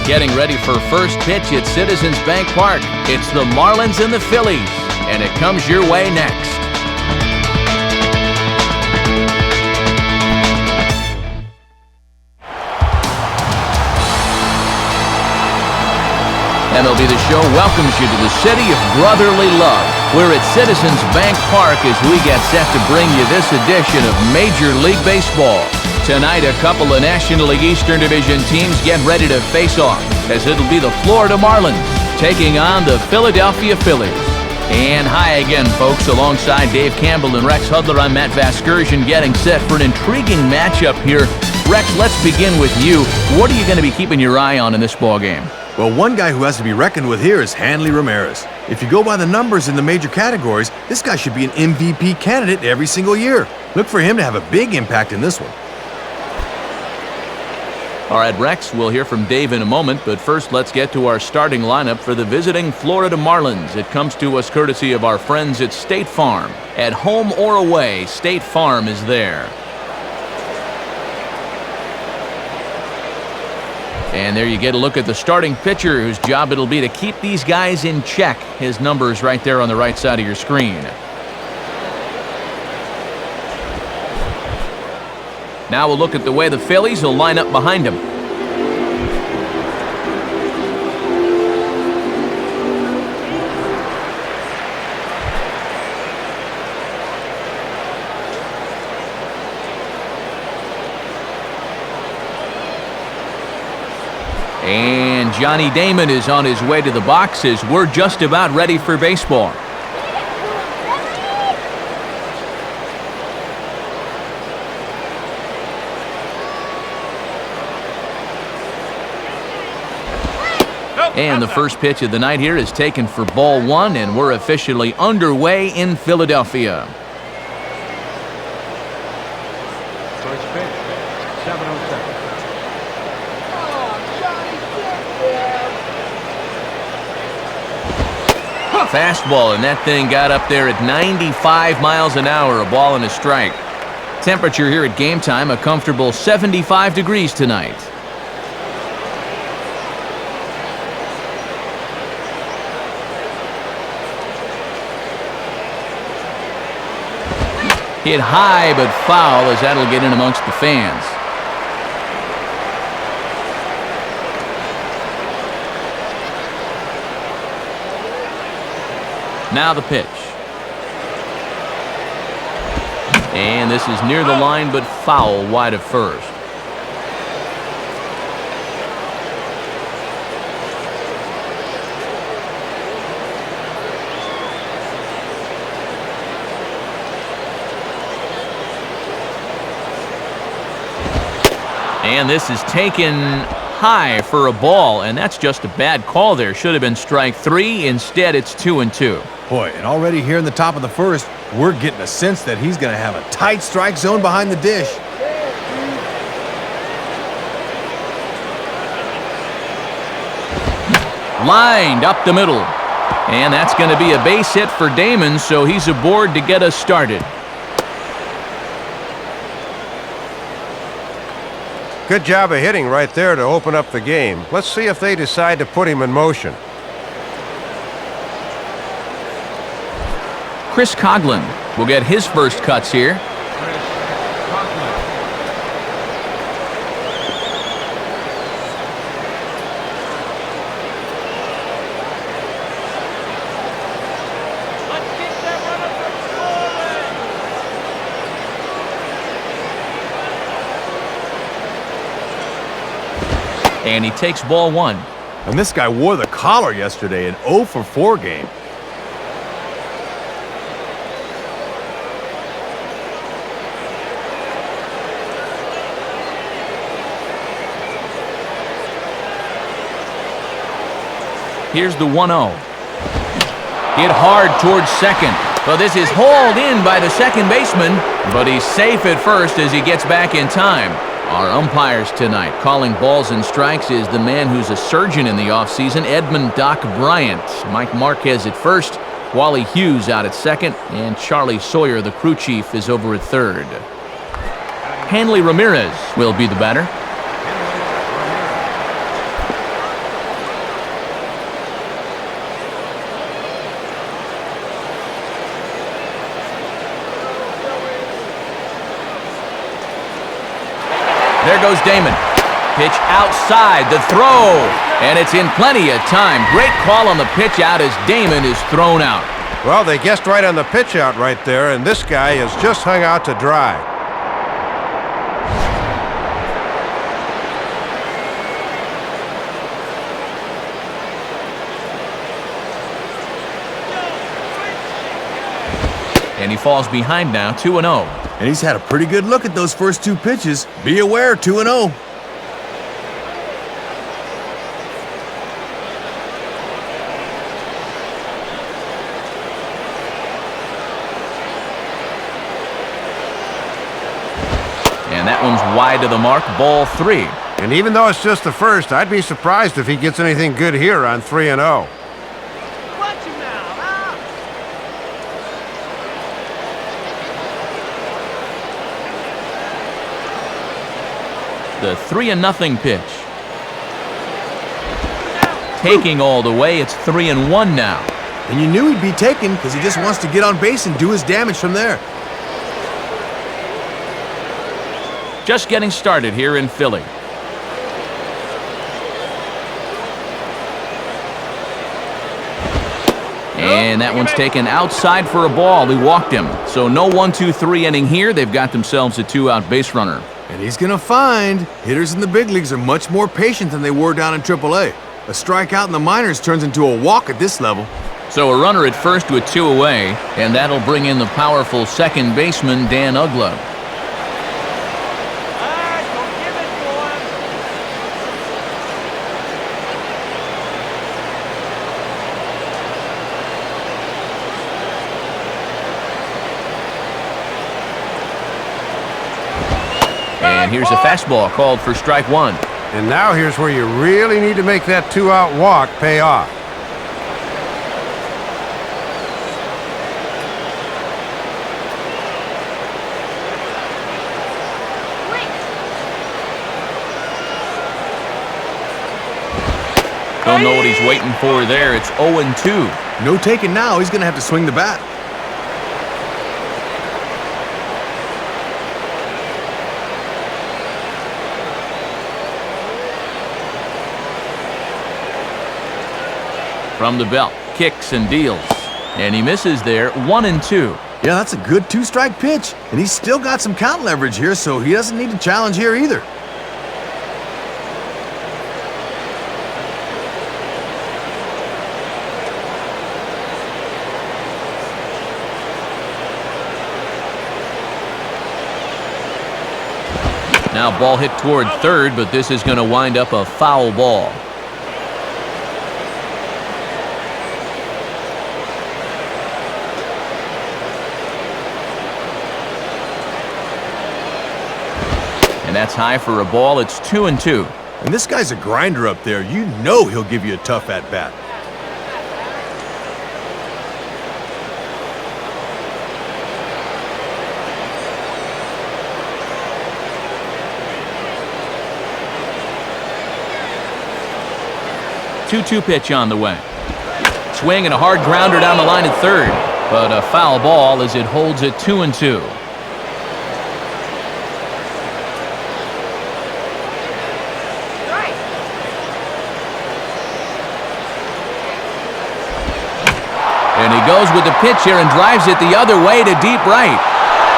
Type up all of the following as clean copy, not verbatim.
Getting ready for first pitch at Citizens Bank Park. It's the Marlins and the Phillies, and it comes your way next. MLB The Show welcomes you to the city of brotherly love. We're at Citizens Bank Park as we get set to bring you this edition of Major League Baseball. Tonight, a couple of National League Eastern Division teams get ready to face off, as it'll be the Florida Marlins taking on the Philadelphia Phillies. And hi again, folks. Alongside Dave Campbell and Rex Hudler, I'm Matt Vasgersian, getting set for an intriguing matchup here. Rex, let's begin with you. What are you going to be keeping your eye on in this ball game? Well, one guy who has to be reckoned with here is Hanley Ramirez. If you go by the numbers in the major categories, this guy should be an MVP candidate every single year. Look for him to have a big impact in this one. All right, Rex, we'll hear from Dave in a moment, but first let's get to our starting lineup for the visiting Florida Marlins. It comes to us courtesy of our friends at State Farm. At home or away, State Farm is there. And there you get a look at the starting pitcher, whose job it'll be to keep these guys in check. His number is right there on the right side of your screen. Now we'll look at the way the Phillies will line up behind him. And Johnny Damon is on his way to the box as we're just about ready for baseball. And the first pitch of the night here is taken for ball one, and we're officially underway in Philadelphia. First pitch, 7:07. Fastball, and that thing got up there at 95 miles an hour, a ball and a strike. Temperature here at game time, a comfortable 75 degrees tonight. Hit high but foul, as that'll get in amongst the fans. Now the pitch. And this is near the line but foul, wide of first. And this is taken high for a ball, and that's just a bad call there. Should have been strike three. Instead, it's 2-2. Boy, and already here in the top of the first, we're getting a sense that he's going to have a tight strike zone behind the dish. Lined up the middle. And that's going to be a base hit for Damon, so he's aboard to get us started. Good job of hitting right there to open up the game. Let's see if they decide to put him in motion. Chris Coughlin will get his first cuts here. And he takes ball one. And this guy wore the collar yesterday, an 0 for 4 game. Here's the 1-0. Hit hard towards second. Well, this is hauled in by the second baseman, but he's safe at first as he gets back in time. Our umpires tonight calling balls and strikes is the man who's a surgeon in the offseason, Edmund Doc Bryant. Mike Marquez at first, Wally Hughes out at second, and Charlie Sawyer, the crew chief, is over at third. Hanley Ramirez will be the batter. There goes Damon. Pitch outside, the throw, and it's in plenty of time. Great call on the pitch out as Damon is thrown out. Well, they guessed right on the pitch out right there, and this guy has just hung out to dry. And he falls behind now, 2-0. And he's had a pretty good look at those first two pitches. Be aware, 2-0. And that one's wide to the mark, ball 3. And even though it's just the first, I'd be surprised if he gets anything good here on 3-0. The 3-0 pitch. Taking all the way, it's 3-1 now. And you knew he'd be taken because he just wants to get on base and do his damage from there. Just getting started here in Philly. And that one's taken outside for a ball. He walked him. So no 1-2-3 inning here. They've got themselves a 2-out base runner. And he's going to find hitters in the big leagues are much more patient than they were down in AAA. A strikeout in the minors turns into a walk at this level. So a runner at first with 2 away, and that'll bring in the powerful second baseman, Dan Uggla. And here's a fastball called for strike 1. And now here's where you really need to make that 2-out walk pay off. Don't know what he's waiting for there. It's 0-2. No taking now. He's going to have to swing the bat. From the belt, kicks and deals. And he misses there, 1-2. Yeah, that's a good 2-strike pitch. And he's still got some count leverage here, so he doesn't need to challenge here either. Now ball hit toward third, but this is going to wind up a foul ball. And that's high for a ball. It's 2-2. And this guy's a grinder up there. You know he'll give you a tough at-bat. Two pitch on the way. Swing and a hard grounder down the line at third. But a foul ball as it holds it 2-2. And he goes with the pitch here and drives it the other way to deep right.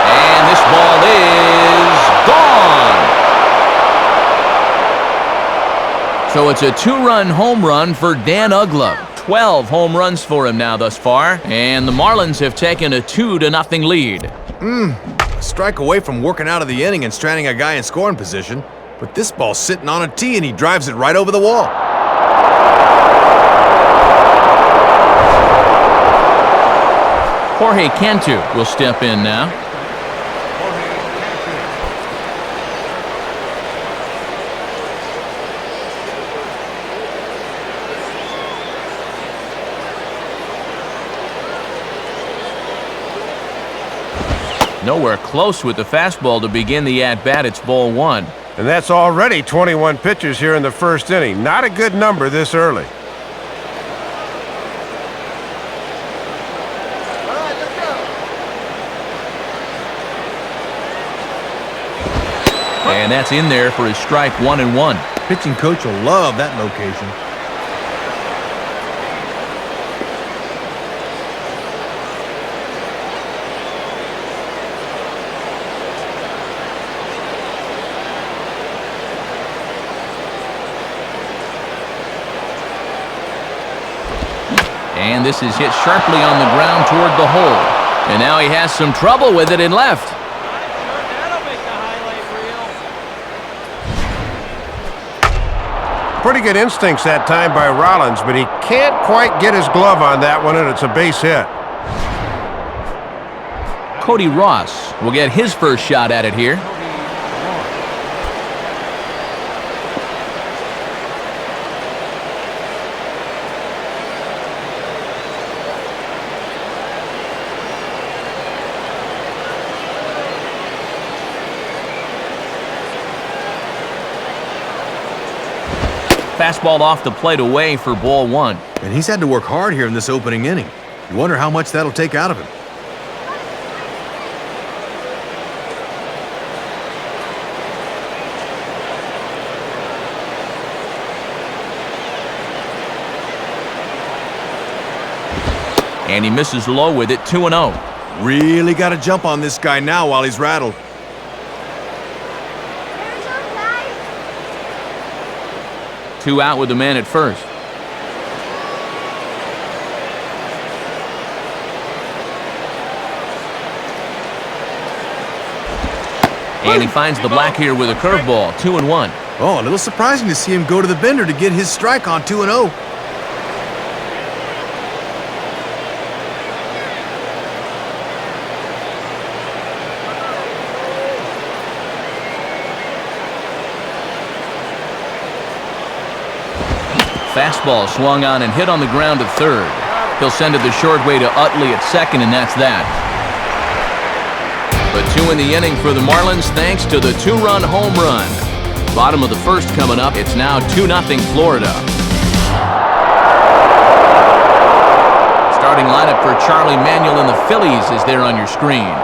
And this ball is gone. So it's a 2-run home run for Dan Uggla. 12 home runs for him now thus far. And the Marlins have taken a 2-0 lead. Strike away from working out of the inning and stranding a guy in scoring position. But this ball's sitting on a tee and he drives it right over the wall. Jorge Cantu will step in now. Nowhere close with the fastball to begin the at-bat. It's ball 1. And that's already 21 pitches here in the first inning. Not a good number this early. And that's in there for his strike 1-1. Pitching coach will love that location. And this is hit sharply on the ground toward the hole. And now he has some trouble with it in left. Pretty good instincts that time by Rollins, but he can't quite get his glove on that one, and it's a base hit. Cody Ross will get his first shot at it here. Fastball off the plate away for ball 1. And he's had to work hard here in this opening inning. You wonder how much that'll take out of him. And he misses low with it, 2-0. Really got to jump on this guy now while he's rattled. Two out with the man at first. And he finds the black here with a curveball, 2-1. Oh, a little surprising to see him go to the bender to get his strike on 2-0. Fastball swung on and hit on the ground to third. He'll send it the short way to Utley at second, and that's that. But 2 in the inning for the Marlins thanks to the 2-run home run. Bottom of the first coming up. It's now 2-0 Florida. Starting lineup for Charlie Manuel and the Phillies is there on your screen.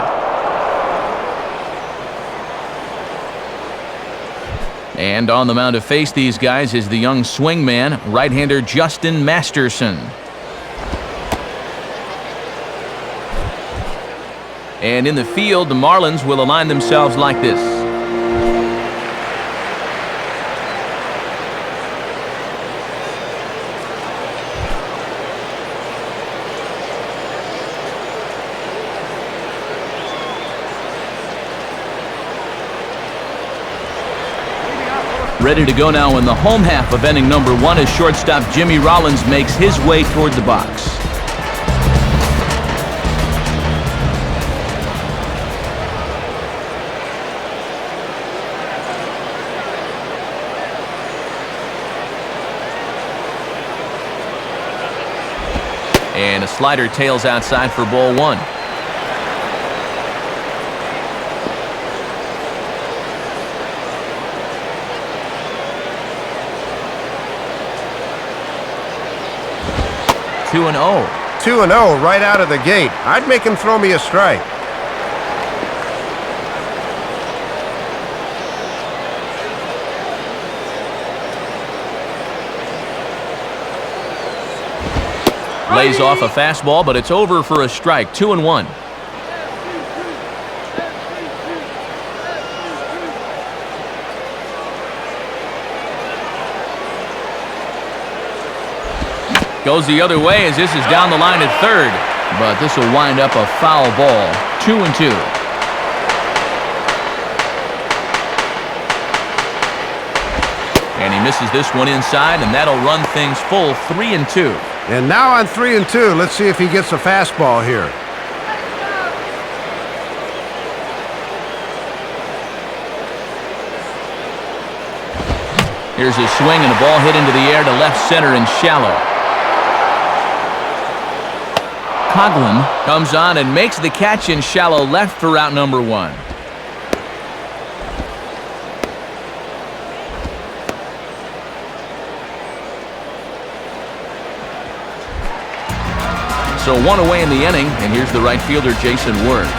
And on the mound to face these guys is the young swingman, right-hander Justin Masterson. And in the field, the Marlins will align themselves like this. Ready to go now in the home half of inning number 1 as shortstop Jimmy Rollins makes his way toward the box. And a slider tails outside for ball 1. Two and 0. 2-0 right out of the gate. I'd make him throw me a strike. Lays off a fastball, but it's over for a strike. 2-1. Goes the other way as this is down the line at third. But this will wind up a foul ball. 2-2. And he misses this one inside, and that'll run things full 3-2. And now on 3-2, let's see if he gets a fastball here. Here's a swing and a ball hit into the air to left center and shallow. Coughlin comes on and makes the catch in shallow left for out number 1. So 1 away in the inning, and here's the right fielder, Jason Worth.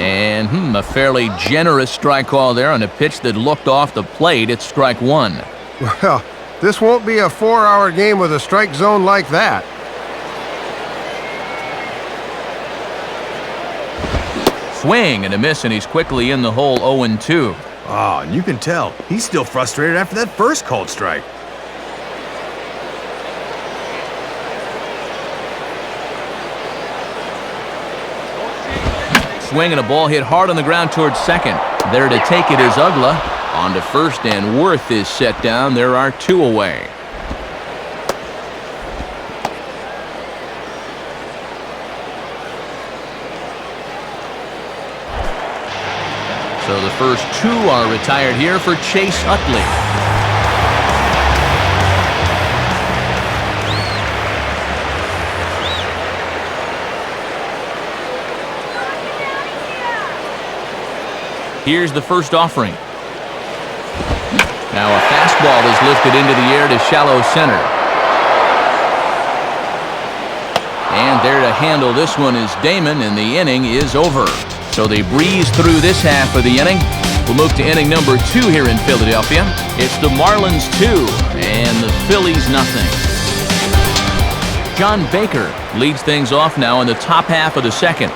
And a fairly generous strike call there on a pitch that looked off the plate. It's strike one. Well, this won't be a 4-hour game with a strike zone like that. Swing and a miss, and he's quickly in the hole 0-2. Oh, and you can tell he's still frustrated after that first called strike. Swing and a ball hit hard on the ground towards second. There to take it is Ugla. On to first, and Worth is set down. There are two away. So the first two are retired here for Chase Utley. Here's the first offering. Now a fastball is lifted into the air to shallow center. And there to handle this one is Damon, and the inning is over. So they breeze through this half of the inning. We'll move to inning number 2 here in Philadelphia. It's the Marlins 2 and the Phillies nothing. John Baker leads things off now in the top half of the second.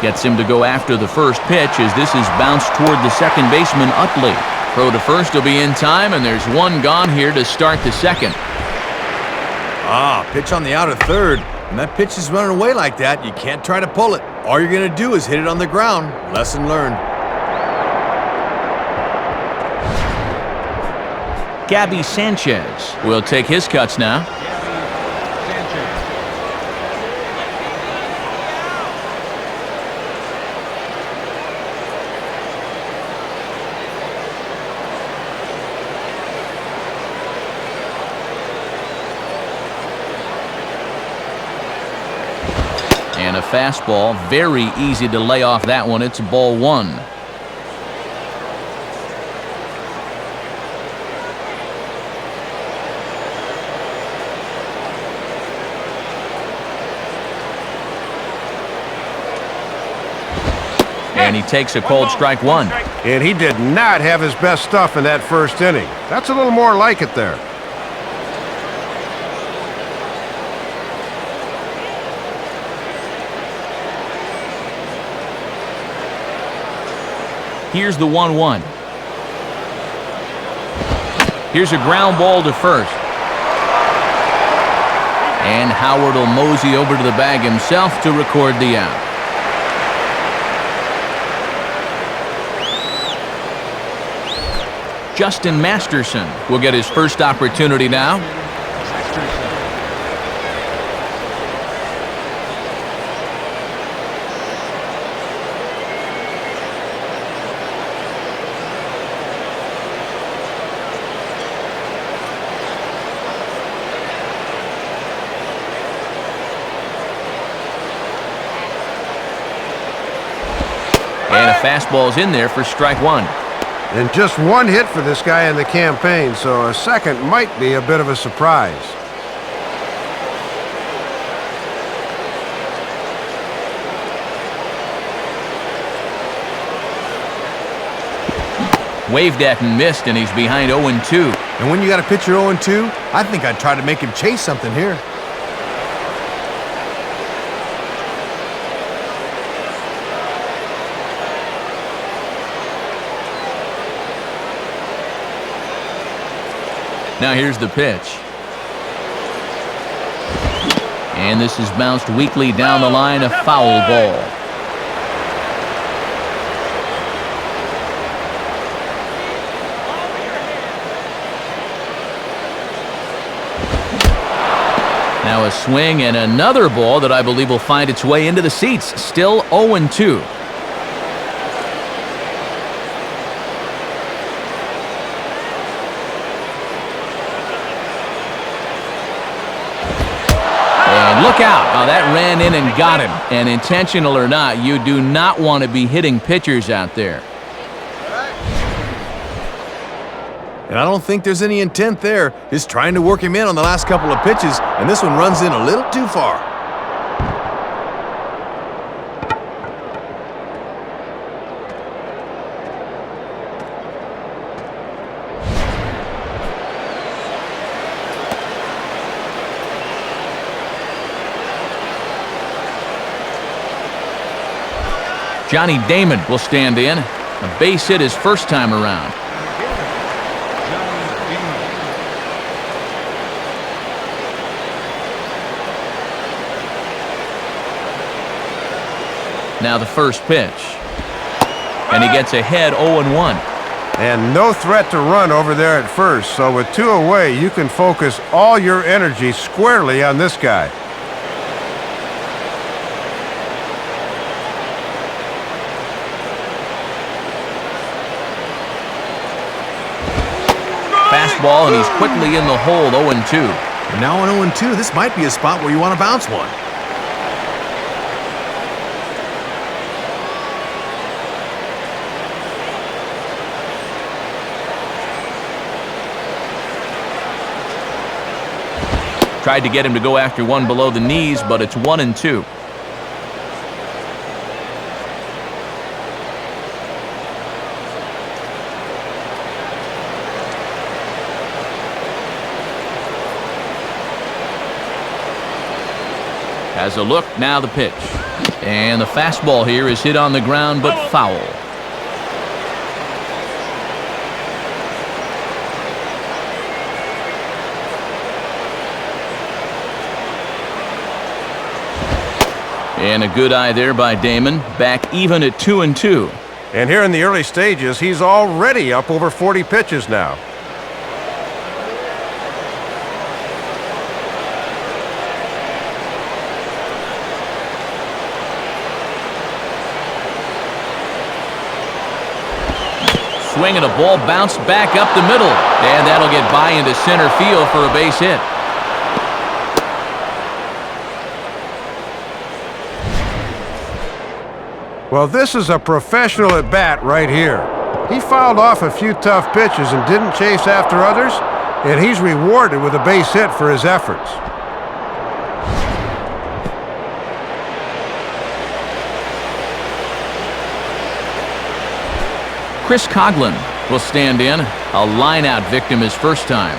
Gets him to go after the first pitch as this is bounced toward the second baseman, Utley. Throw to first will be in time, and there's one gone here to start the second. Pitch on the outer third. When that pitch is running away like that, you can't try to pull it. All you're going to do is hit it on the ground. Lesson learned. Gabby Sanchez will take his cuts now. And a fastball, very easy to lay off that one. It's ball one. And he takes a cold strike one. And he did not have his best stuff in that first inning. That's a little more like it there. Here's the 1-1. Here's a ground ball to first. And Howard will mosey over to the bag himself to record the out. Justin Masterson will get his first opportunity now. And a fastball's in there for strike one. And just one hit for this guy in the campaign, so a second might be a bit of a surprise. Waved at and missed, and he's behind 0-2. And when you got a pitcher 0-2, I think I'd try to make him chase something here. Now here's the pitch. And this is bounced weakly down the line, a foul ball. Now a swing and another ball that I believe will find its way into the seats. Still 0-2. Look out. Oh, that ran in and got him. And intentional or not, you do not want to be hitting pitchers out there. And I don't think there's any intent there. Just trying to work him in on the last couple of pitches, and this one runs in a little too far. Johnny Damon will stand in. A base hit his first time around. Now the first pitch. And he gets ahead 0-1. And no threat to run over there at first, so with 2 away, you can focus all your energy squarely on this guy. Fastball, and he's quickly in the hole, 0-2. And now on 0-2, this might be a spot where you want to bounce one. Tried to get him to go after one below the knees, but it's 1-2. Has a look, now the pitch. And the fastball here is hit on the ground, but foul. And a good eye there by Damon, back even at 2-2. And here in the early stages, he's already up over 40 pitches now. Swing and a ball bounced back up the middle. And that'll get by into center field for a base hit. Well, this is a professional at bat right here. He fouled off a few tough pitches and didn't chase after others, and he's rewarded with a base hit for his efforts. Chris Coughlin will stand in. A line-out victim his first time.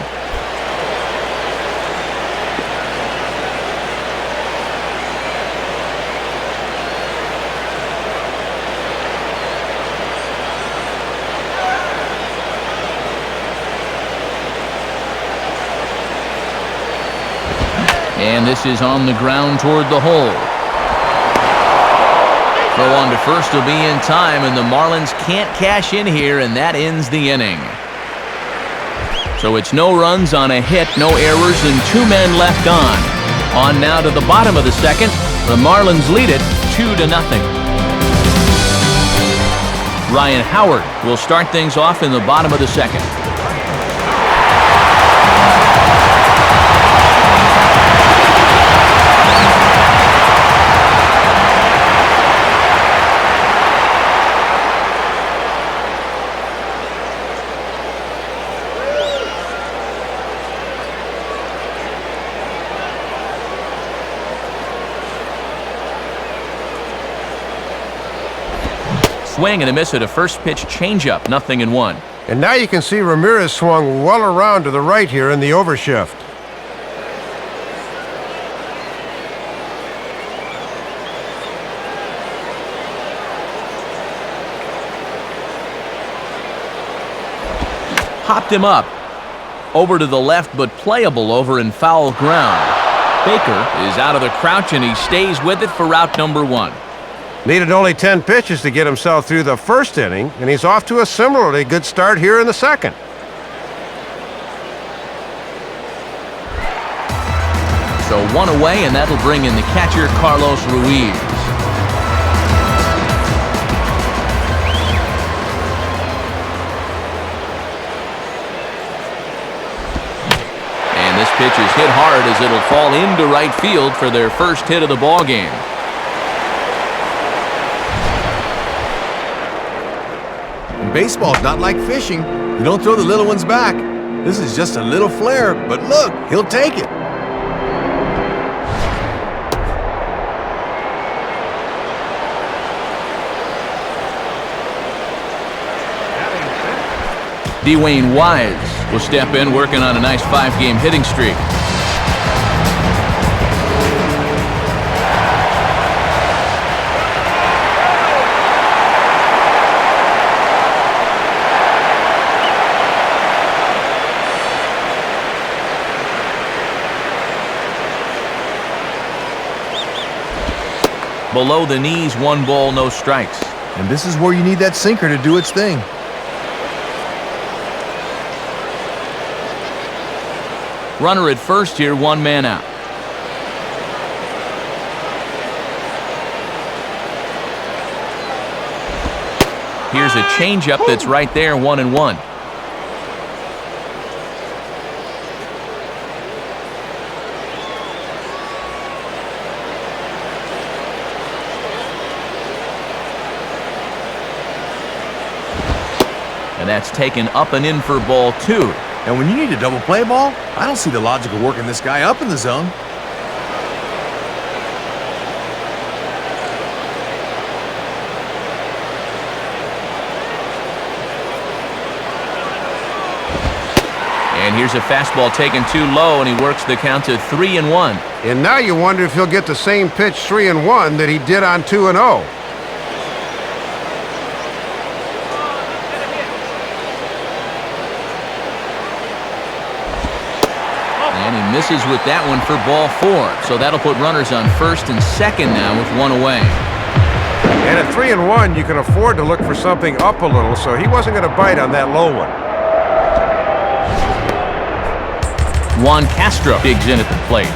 And this is on the ground toward the hole. Throw on to first will be in time, and the Marlins can't cash in here, and that ends the inning. So it's no runs on a hit, no errors, and 2 men left on. On now to the bottom of the second. The Marlins lead it 2-0. Ryan Howard will start things off in the bottom of the second. Swing and a miss at a first pitch changeup, 0-1. And now you can see Ramirez swung well around to the right here in the overshift. Popped him up. Over to the left, but playable over in foul ground. Baker is out of the crouch, and he stays with it for route number 1. Needed only 10 pitches to get himself through the first inning, and he's off to a similarly good start here in the second. So 1 away, and that'll bring in the catcher, Carlos Ruiz. pitch is hit hard as it'll fall into right field for their first hit of the ball game. Baseball's not like fishing. You don't throw the little ones back. This is just a little flare, but look, he'll take it. Dwayne Wise will step in, working on a nice 5-game hitting streak. Below the knees, 1 ball, no strikes. And this is where you need that sinker to do its thing. Runner at first here, 1 man out. Here's a changeup that's right there, 1-1. And that's taken up and in for ball 2. And when you need a double play ball, I don't see the logic of working this guy up in the zone. And here's a fastball taken too low, and he works the count to 3-1. And now you wonder if he'll get the same pitch 3-1 that he did on 2-0. Misses with that one for ball 4. So that'll put runners on first and second now with 1 away. And at 3-1, you can afford to look for something up a little, so he wasn't going to bite on that low one. Juan Castro digs in at the plate.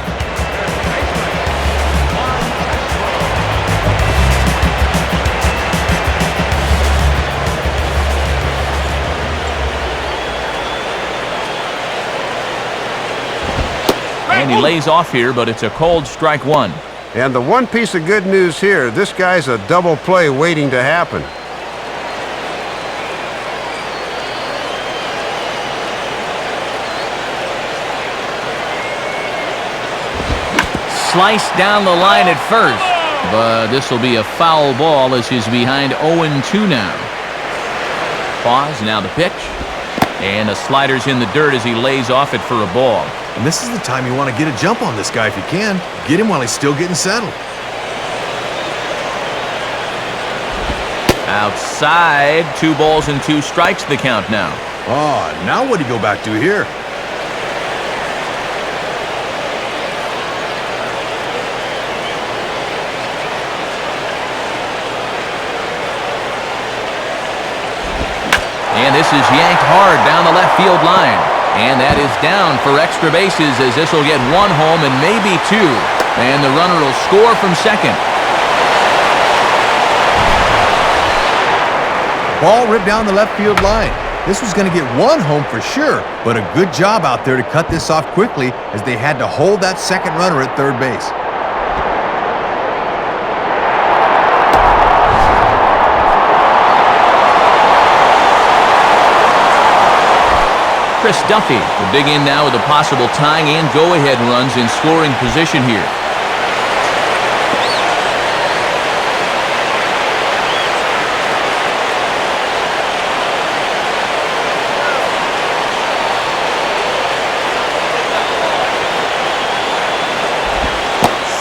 And he lays off here, but it's a cold strike 1. And the one piece of good news here, this guy's a double play waiting to happen. Sliced down the line at first, but this will be a foul ball as he's behind 0-2 now. Pause, now the pitch. And a slider's in the dirt as he lays off it for a ball. And this is the time you want to get a jump on this guy if you can. Get him while he's still getting settled. Outside, 2 balls and 2 strikes the count now. Oh, now what do you go back to here? And this is yanked hard down the left field line. And that is down for extra bases as this will get 1 home and maybe 2. And the runner will score from second. Ball ripped down the left field line. This was going to get 1 home for sure, but a good job out there to cut this off quickly as they had to hold that second runner at third base. Chris Duffy will dig in now with a possible tying and go-ahead runs in scoring position here.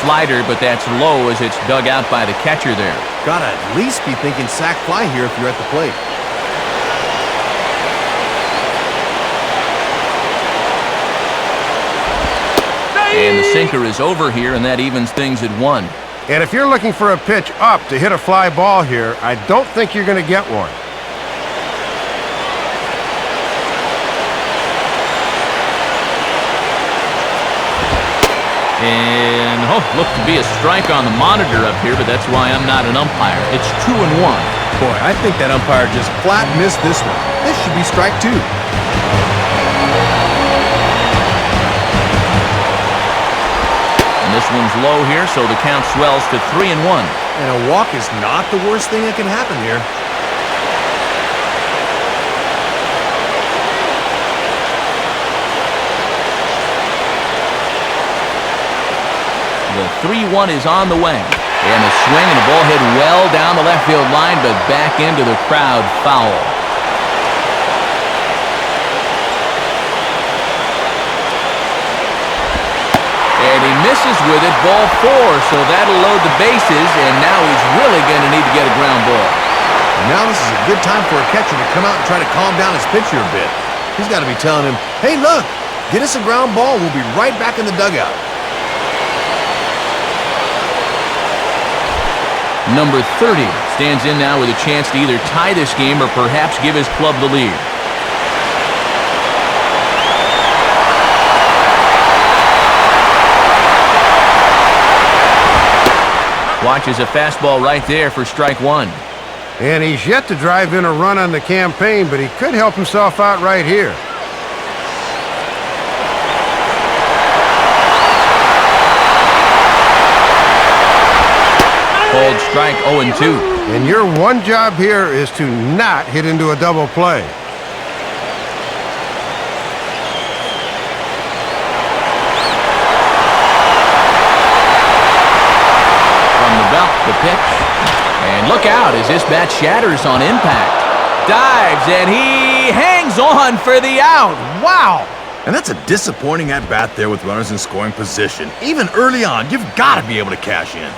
Slider, but that's low as it's dug out by the catcher there. Gotta at least be thinking sac fly here if you're at the plate. And the sinker is over here, and that evens things at 1. And if you're looking for a pitch up to hit a fly ball here, I don't think you're going to get one. And, looked to be a strike on the monitor up here, but that's why I'm not an umpire. It's 2-1. Boy, I think that umpire just flat missed this one. This should be strike 2. This one's low here, so the count swells to 3-1. And a walk is not the worst thing that can happen here. The 3-1 is on the way. And a swing and a ball hit well down the left field line, but back into the crowd foul. And he misses with it, ball 4, so that'll load the bases, and now he's really going to need to get a ground ball. And now this is a good time for a catcher to come out and try to calm down his pitcher a bit. He's got to be telling him, hey, look, get us a ground ball, we'll be right back in the dugout. Number 30 stands in now with a chance to either tie this game or perhaps give his club the lead. Watches a fastball right there for strike 1. And he's yet to drive in a run on the campaign, but he could help himself out right here. Called strike 0-2. And your one job here is to not hit into a double play. From the belt, the pitch. And look out as this bat shatters on impact. Dives, and he hangs on for the out. Wow! And that's a disappointing at-bat there with runners in scoring position. Even early on, you've got to be able to cash in.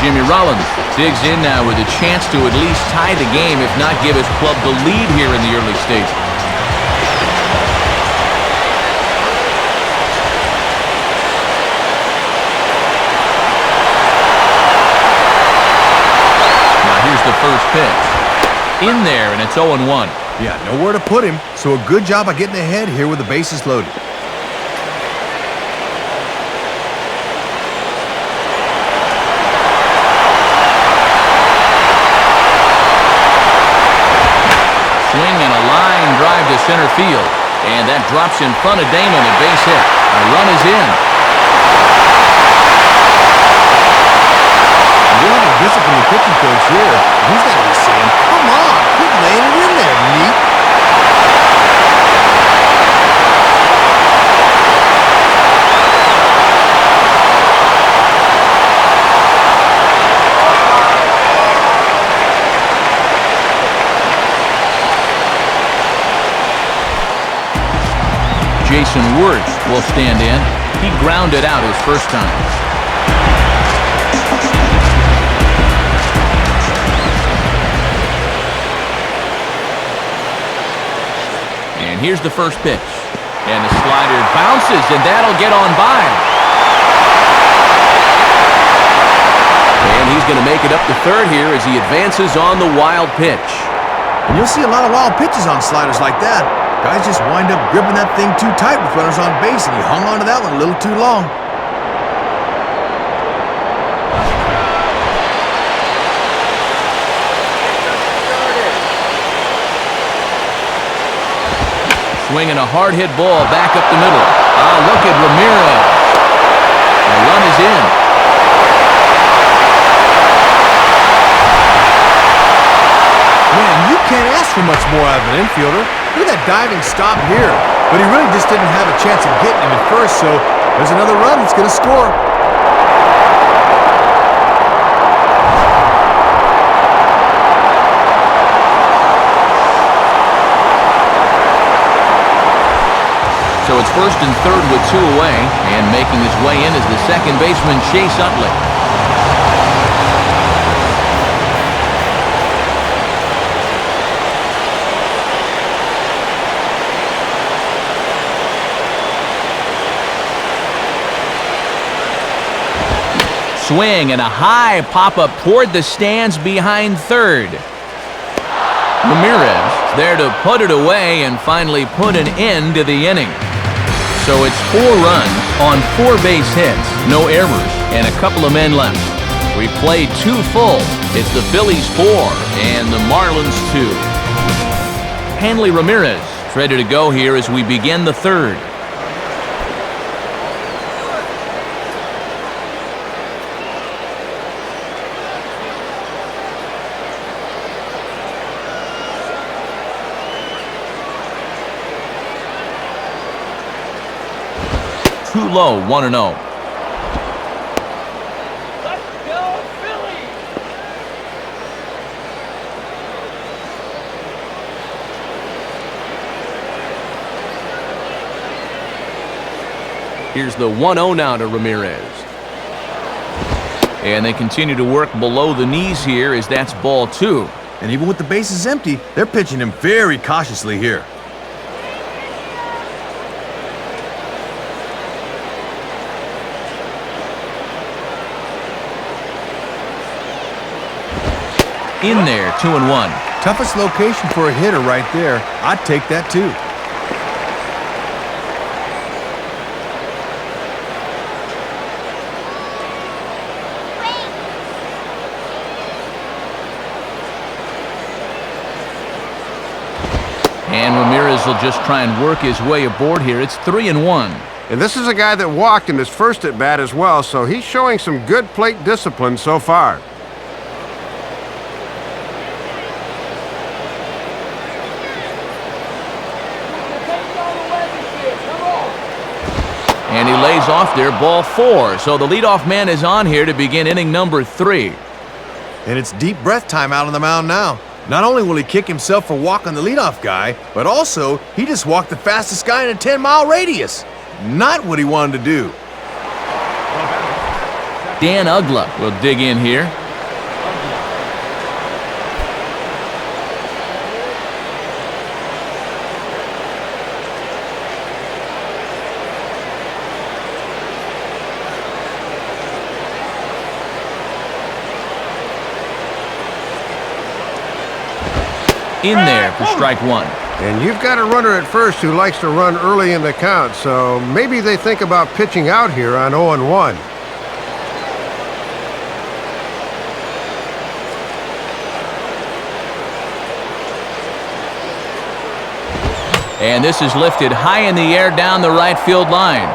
Jimmy Rollins digs in now with a chance to at least tie the game, if not give his club the lead here in the early stages. Now here's the first pitch. In there, and it's 0-1. Yeah, nowhere to put him, so a good job of getting ahead here with the bases loaded. Drive to center field, and that drops in front of Damon, a base hit. A run is in. You have a disciplined pitching coach here. He's got to be saying, come on, keep laying it in there, Meat. Jason Wirtz will stand in. He grounded out his first time. And here's the first pitch. And the slider bounces, and that'll get on by. And he's going to make it up to third here as he advances on the wild pitch. And you'll see a lot of wild pitches on sliders like that. Guys just wind up gripping that thing too tight with runners on base, and he hung on to that one a little too long. Swinging a hard-hit ball back up the middle. Ah, look at Ramirez. The run is in. Man, you can't ask for much more out of an infielder. Look at that diving stop here. But he really just didn't have a chance of getting him at first, so there's another run that's going to score. So it's first and third with 2 away, and making his way in is the second baseman, Chase Utley. Swing and a high pop-up toward the stands behind third. Ramirez there to put it away and finally put an end to the inning. So it's 4 runs on 4 base hits, no errors, and a couple of men left. We played 2 full. It's the Phillies 4 and the Marlins 2. Hanley Ramirez It's ready to go here as we begin the third. Too low, 1-0. Here's the 1-0 now to Ramirez. And they continue to work below the knees here as that's ball 2. And even with the bases empty, they're pitching him very cautiously here. In there, 2-1. Toughest location for a hitter right there. I'd take that too. And Ramirez will just try and work his way aboard here. It's 3-1. And this is a guy that walked in his first at-bat as well, so he's showing some good plate discipline so far. And he lays off there, ball 4. So the leadoff man is on here to begin inning number 3. And it's deep breath time out on the mound now. Not only will he kick himself for walking the leadoff guy, but also he just walked the fastest guy in a 10-mile radius. Not what he wanted to do. Dan Ugla will dig in here. In there for strike 1. And you've got a runner at first who likes to run early in the count, so maybe they think about pitching out here on 0-1. And this is lifted high in the air down the right field line.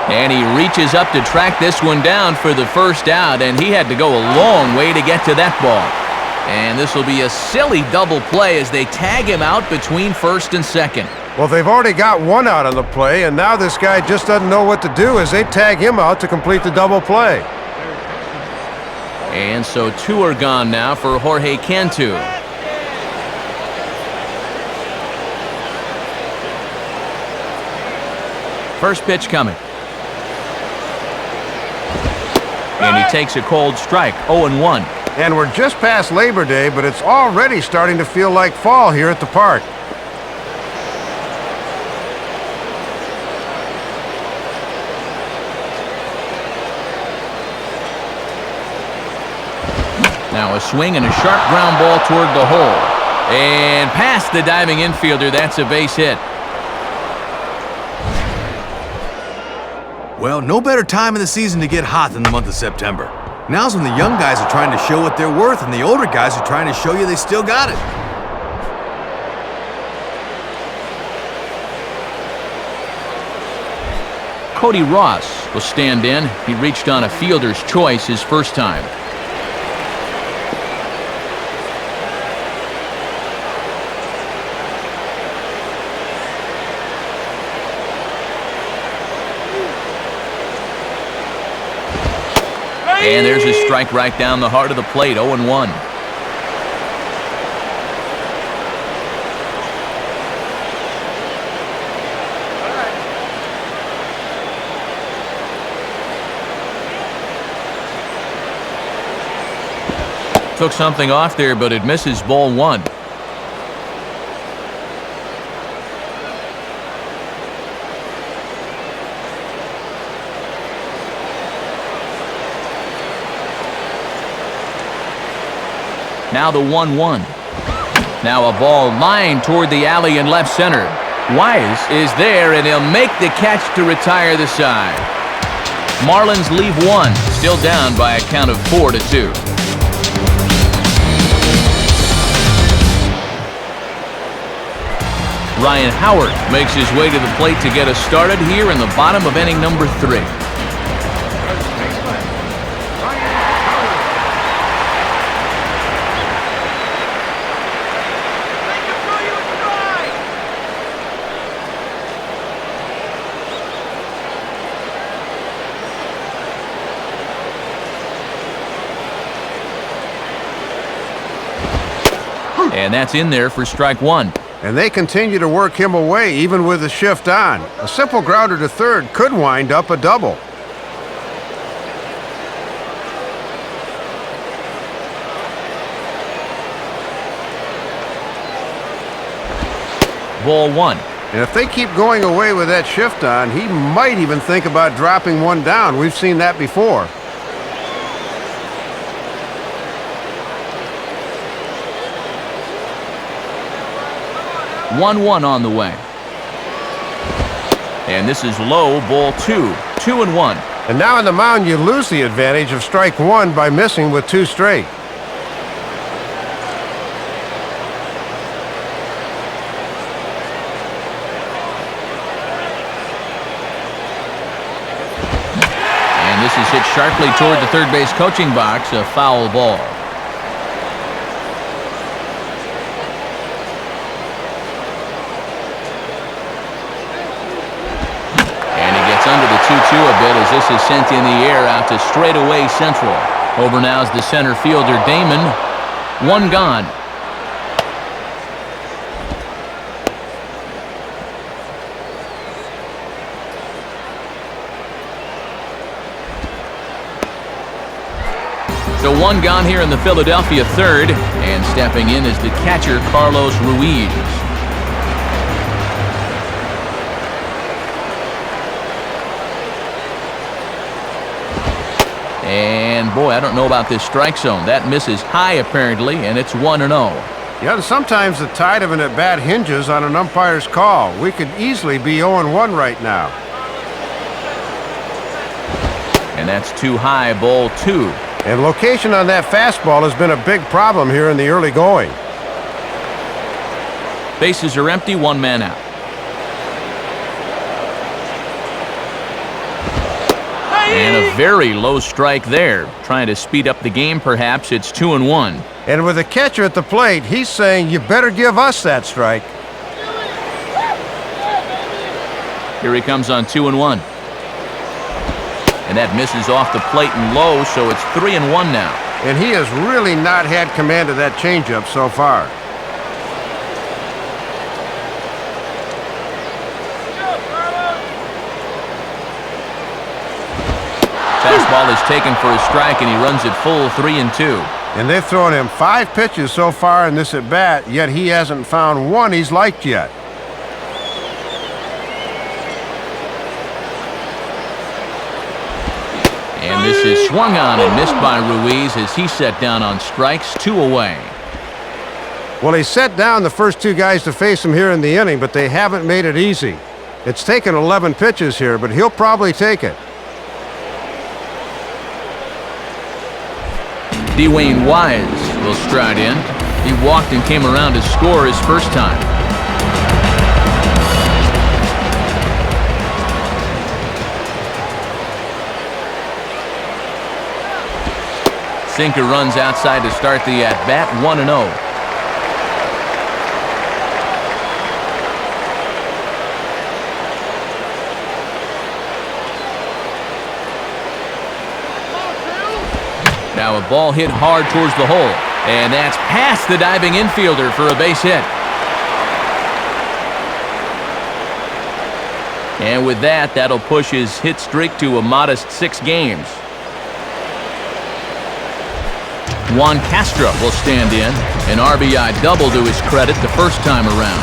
And he reaches up to track this one down for the first out, and he had to go a long way to get to that ball. And this will be a silly double play as they tag him out between first and second. Well, they've already got one out on the play, and now this guy just doesn't know what to do as they tag him out to complete the double play. And so 2 are gone now for Jorge Cantu. First pitch coming. And he takes a cold strike, 0-1. And we're just past Labor Day, but it's already starting to feel like fall here at the park. Now a swing and a sharp ground ball toward the hole. And past the diving infielder, that's a base hit. Well, no better time in the season to get hot than the month of September. Now's when the young guys are trying to show what they're worth, and the older guys are trying to show you they still got it. Cody Ross will stand in. He reached on a fielder's choice his first time. And there's a strike right down the heart of the plate, 0-1. Took something off there, but it misses, ball 1. Now the 1-1. Now a ball lined toward the alley in left center. Wise is there, and he'll make the catch to retire the side. Marlins leave 1, still down by a count of 4-2. Ryan Howard makes his way to the plate to get us started here in the bottom of inning number 3. And that's in there for strike 1. And they continue to work him away even with the shift on. A simple grounder to third could wind up a double. Ball 1. And if they keep going away with that shift on, he might even think about dropping one down. We've seen that before. One on the way. And this is low, ball 2. 2-1. And now on the mound, you lose the advantage of strike 1 by missing with 2 straight. And this is hit sharply toward the third base coaching box, a foul ball. Under the 2-2 a bit as this is sent in the air out to straightaway central. Over now's the center fielder Damon. 1 gone. So 1 gone here in the Philadelphia third, and stepping in is the catcher Carlos Ruiz. And boy, I don't know about this strike zone. That misses high apparently, and it's 1-0. Yeah, sometimes the tide of an at-bat hinges on an umpire's call. We could easily be 0-1 right now. And that's too high, ball 2. And location on that fastball has been a big problem here in the early going. Bases are empty, 1 man out. And a very low strike there. Trying to speed up the game, perhaps. It's 2-1. And with the catcher at the plate, he's saying, you better give us that strike. Here he comes on 2-1. And that misses off the plate and low, so it's 3-1 now. And he has really not had command of that changeup so far. Fastball is taken for a strike, and he runs it full 3-2. And they've thrown him 5 pitches so far in this at-bat, yet he hasn't found one he's liked yet. And this is swung on and missed by Ruiz as he set down on strikes, 2 away. Well, he set down the first 2 guys to face him here in the inning, but they haven't made it easy. It's taken 11 pitches here, but he'll probably take it. Dwayne Wise will stride in. He walked and came around to score his first time. Sinker runs outside to start the at-bat, 1-0. Now a ball hit hard towards the hole, and that's past the diving infielder for a base hit. And with that, that'll push his hit streak to a modest 6 games. Juan Castro will stand in, an RBI double to his credit the first time around.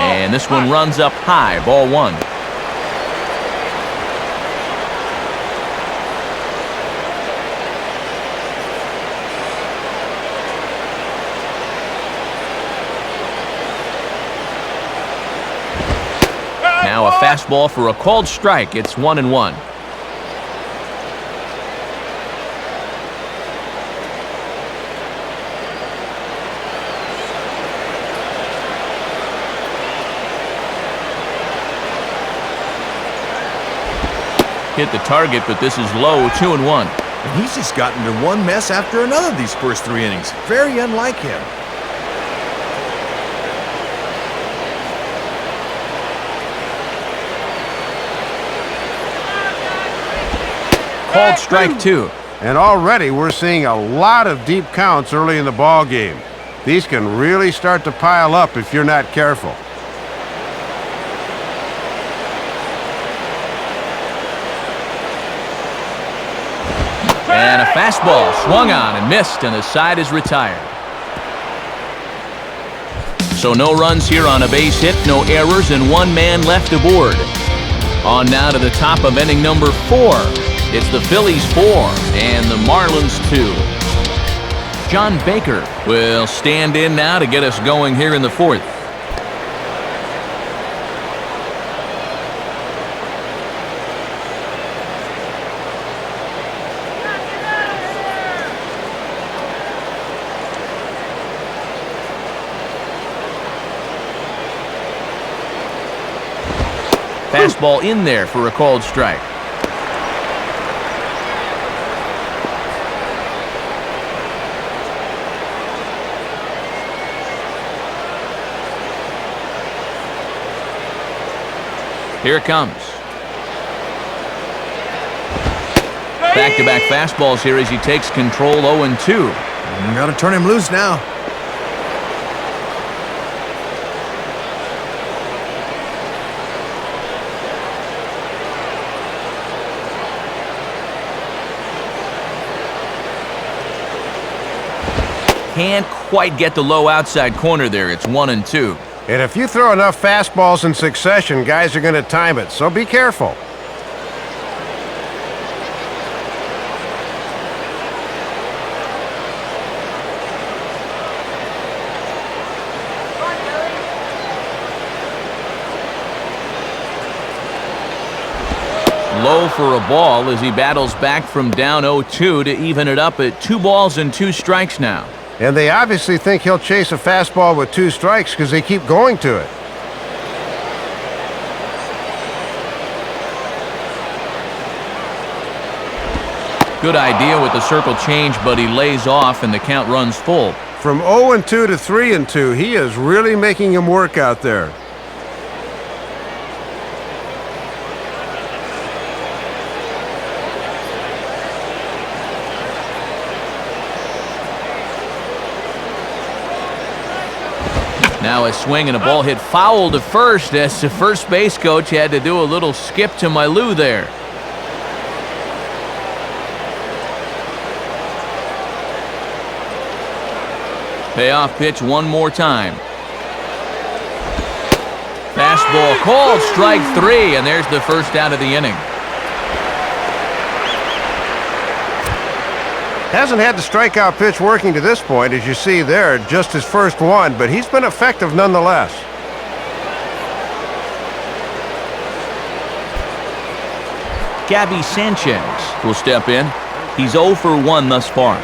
And this one runs up high, ball 1. Now a fastball for a called strike. It's 1-1. Hit the target, but this is low, 2-1. And he's just gotten into one mess after another these first 3 innings. Very unlike him. Called strike 2. And already we're seeing a lot of deep counts early in the ball game. These can really start to pile up if you're not careful. And a fastball swung on and missed, and the side is retired. So no runs here on a base hit, no errors, and 1 man left aboard. On now to the top of inning number 4. It's the Phillies 4 and the Marlins 2. John Baker will stand in now to get us going here in the 4th. Fastball in there for a called strike. Here it comes. Back-to-back fastballs here as he takes control 0-2. You got to turn him loose now. Can't quite get the low outside corner there. It's 1-2. And if you throw enough fastballs in succession, guys are going to time it, so be careful. Low for a ball as he battles back from down 0-2 to even it up at 2 balls and 2 strikes now. And they obviously think he'll chase a fastball with 2 strikes because they keep going to it. Good idea with the circle change, but he lays off and the count runs full. From 0-2 to 3-2, he is really making him work out there. Now a swing and a ball hit foul to first as the first base coach had to do a little skip to my Lou there. Payoff pitch one more time. Fastball called, strike 3, and there's the first out of the inning. Hasn't had the strikeout pitch working to this point, as you see there, just his first one, but he's been effective nonetheless. Gabby Sanchez will step in. He's 0 for 1 thus far.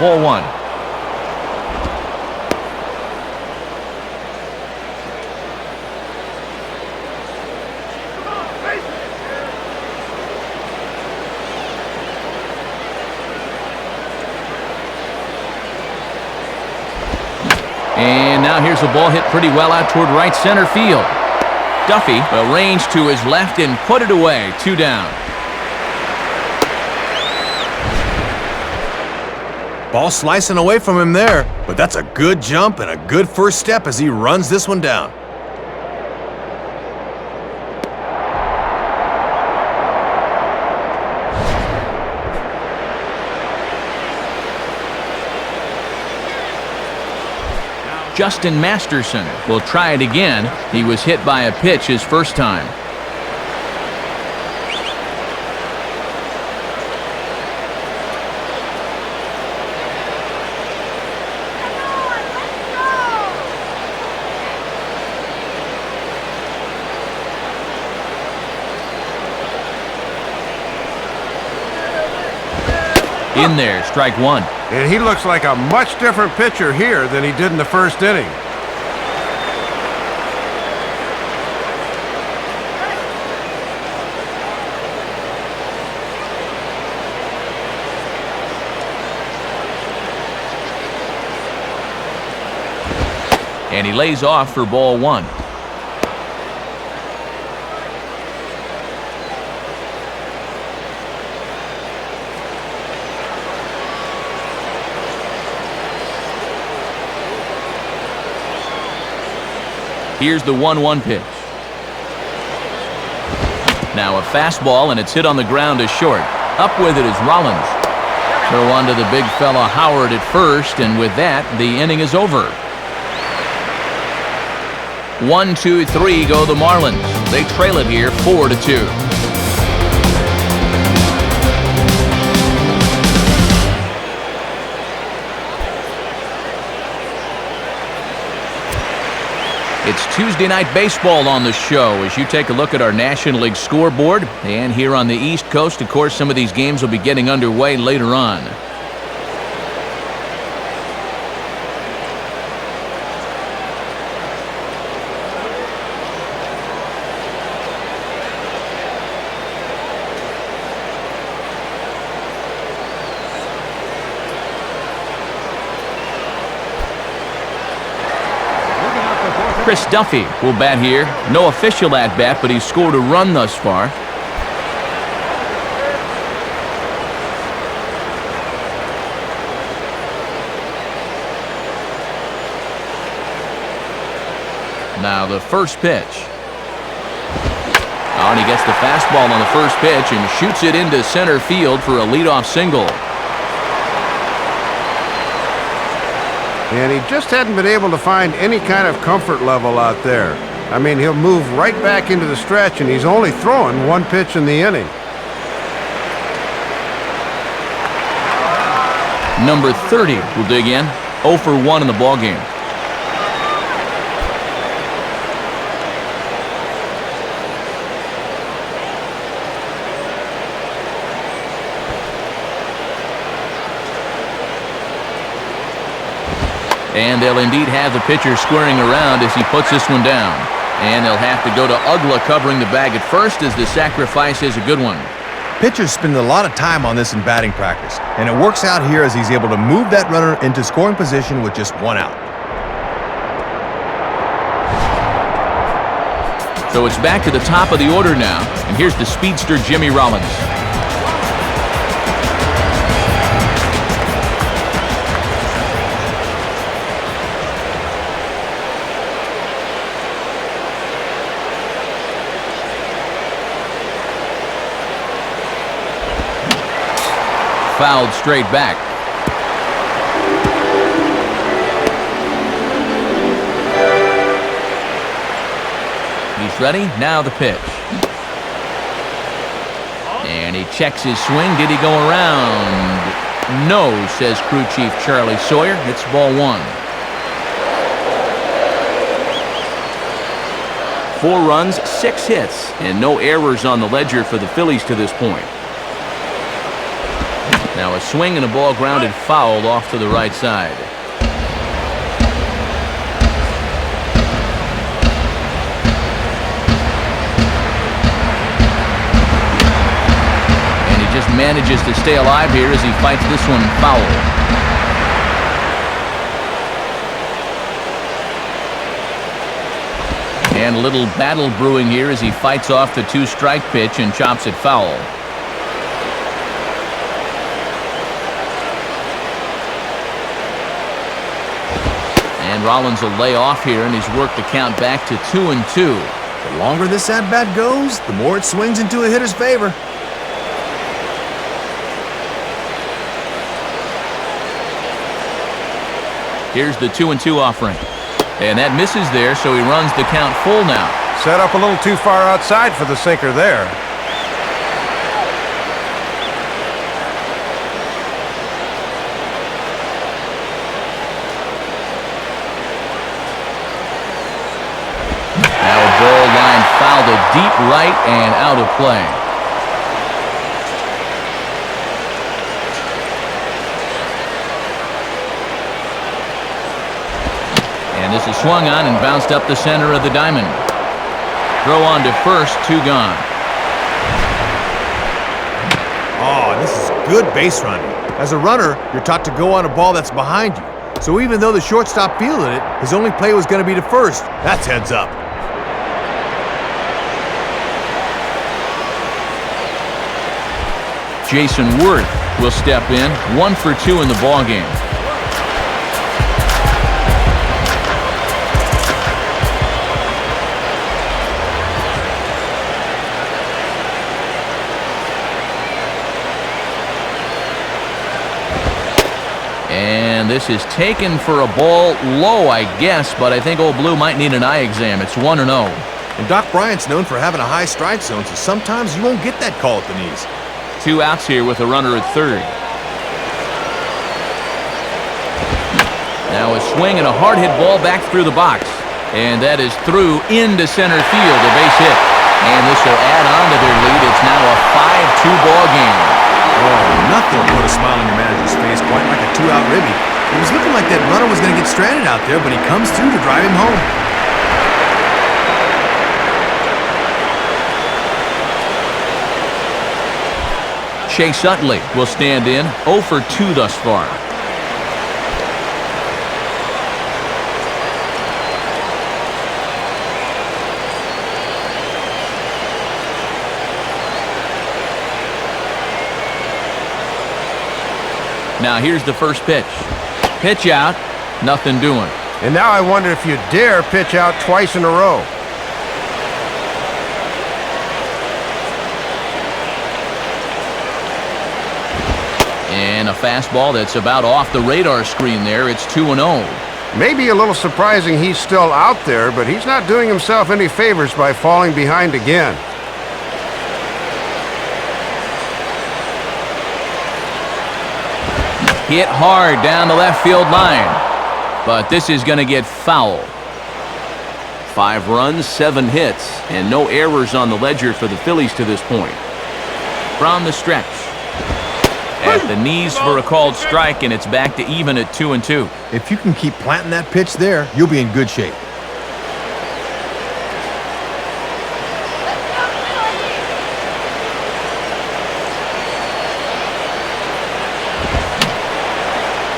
Ball 1. And now here's a ball hit pretty well out toward right center field. Duffy arranged to his left and put it away. 2 down. Ball slicing away from him there, but that's a good jump and a good first step as he runs this one down. Justin Masterson will try it again. He was hit by a pitch his first time. In there, strike one. And he looks like a much different pitcher here than he did in the first inning. And he lays off for ball one. Here's the 1-1 pitch. Now a fastball, and it's hit on the ground to short. Up with it is Rollins. Throw on to the big fella Howard at first, and with that, the inning is over. 1, 2, 3 go the Marlins. They trail it here 4-2. It's Tuesday Night Baseball on the show as you take a look at our National League scoreboard. And here on the East Coast, of course, some of these games will be getting underway later on. Chris Duffy will bat here. No official at-bat, but he's scored a run thus far. Now the first pitch. Oh, and he gets the fastball on the first pitch and shoots it into center field for a leadoff single. And he just hadn't been able to find any kind of comfort level out there. I mean, he'll move right back into the stretch, and he's only throwing one pitch in the inning. Number 30 will dig in. 0 for 1 in the ballgame. And they'll indeed have the pitcher squaring around as he puts this one down. And they'll have to go to Ugla covering the bag at first as the sacrifice is a good one. Pitchers spend a lot of time on this in batting practice, and it works out here as he's able to move that runner into scoring position with just one out. So it's back to the top of the order now, and here's the speedster Jimmy Rollins. Fouled straight back. He's ready. Now the pitch. And he checks his swing. Did he go around? No, says crew chief Charlie Sawyer. It's ball one. 4 runs, 6 hits, and no errors on the ledger for the Phillies to this point. Now a swing and a ball grounded foul off to the right side. And he just manages to stay alive here as he fights this one foul. And a little battle brewing here as he fights off the 2-strike pitch and chops it foul. And Rollins will lay off here, and he's worked the count back to 2-2. The longer this at-bat goes, the more it swings into a hitter's favor. Here's the 2-2 offering. And that misses there, so he runs the count full now. Set up a little too far outside for the sinker there. Now a ball line foul to deep right and out of play. And this is swung on and bounced up the center of the diamond. Throw on to first, 2 gone. Oh, this is good base running. As a runner, you're taught to go on a ball that's behind you. So even though the shortstop fielded it, his only play was going to be to first. That's heads up. Jason Worth will step in, 1 for 2 in the ballgame. And this is taken for a ball low, I guess, but I think Old Blue might need an eye exam. It's 1-0. And Doc Bryant's known for having a high strike zone, so sometimes you won't get that call at the knees. 2 outs here with a runner at third. Now a swing and a hard hit ball back through the box. And that is through into center field, a base hit. And this will add on to their lead. It's now a 5-2 ball game. Oh, nothing put a smile on your manager's face quite like a 2-out ribby. It was looking like that runner was going to get stranded out there, but he comes through to drive him home. Chase Utley will stand in, 0 for 2 thus far. Now here's the first pitch. Pitch out, nothing doing. And now I wonder if you dare pitch out twice in a row. And a fastball that's about off the radar screen there. It's 2-0. Maybe a little surprising he's still out there, but he's not doing himself any favors by falling behind again. Hit hard down the left field line. But this is going to get foul. 5 runs, 7 hits, and no errors on the ledger for the Phillies to this point. From the stretch. At the knees for a called strike, and it's back to even at 2-2. If you can keep planting that pitch there, you'll be in good shape.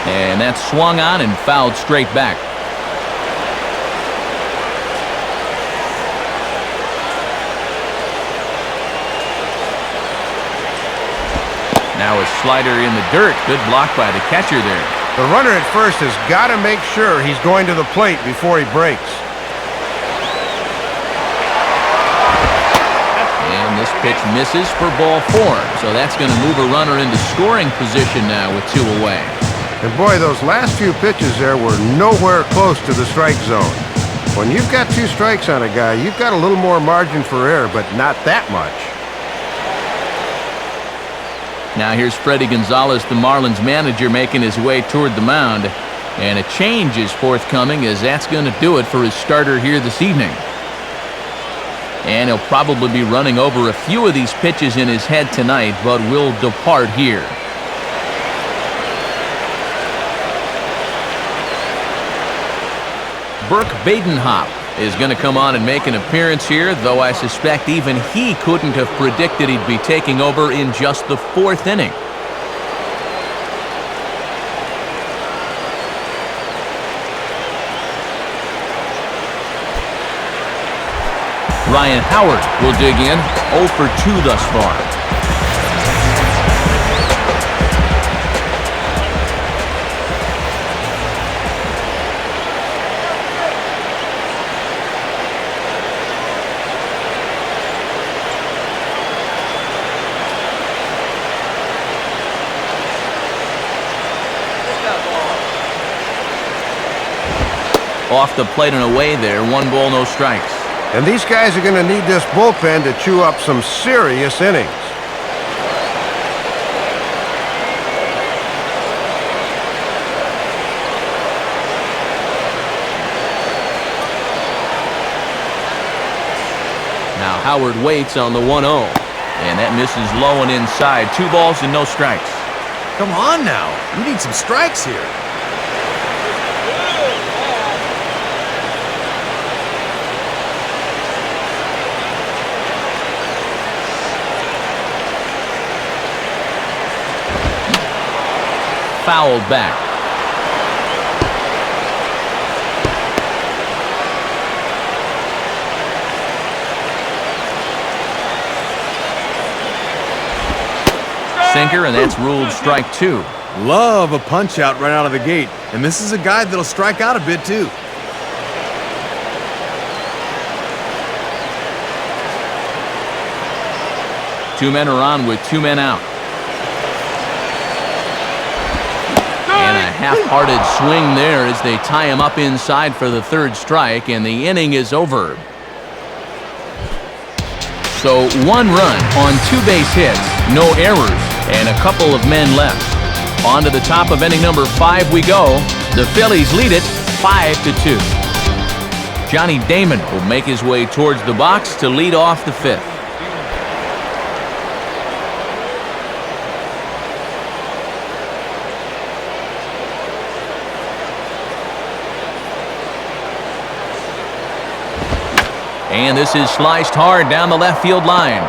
And that's swung on and fouled straight back. Now a slider in the dirt. Good block by the catcher there. The runner at first has got to make sure he's going to the plate before he breaks. And this pitch misses for ball 4. So that's going to move a runner into scoring position now with 2 away. And boy, those last few pitches there were nowhere close to the strike zone. When you've got 2 strikes on a guy, you've got a little more margin for error, but not that much. Now here's Freddie Gonzalez, the Marlins manager, making his way toward the mound. And a change is forthcoming, as that's going to do it for his starter here this evening. And he'll probably be running over a few of these pitches in his head tonight, but will depart here. Burke Badenhop is going to come on and make an appearance here, though I suspect even he couldn't have predicted he'd be taking over in just the 4th inning. Ryan Howard will dig in, 0 for 2 thus far. Off the plate and away there. 1 ball, no strikes. And these guys are going to need this bullpen to chew up some serious innings. Now Howard waits on the 1-0. And that misses low and inside. 2 balls and no strikes. Come on now. We need some strikes here. Fouled back. Sinker, and that's ruled strike 2. Love a punch out right out of the gate. And this is a guy that'll strike out a bit too. Two men are on with 2 men out. And a half-hearted swing there as they tie him up inside for the 3rd strike, and the inning is over. So 1 run on 2 base hits, no errors, and a couple of men left. On to the top of inning number 5 we go. The Phillies lead it 5-2. Johnny Damon will make his way towards the box to lead off the 5th. And this is sliced hard down the left field line.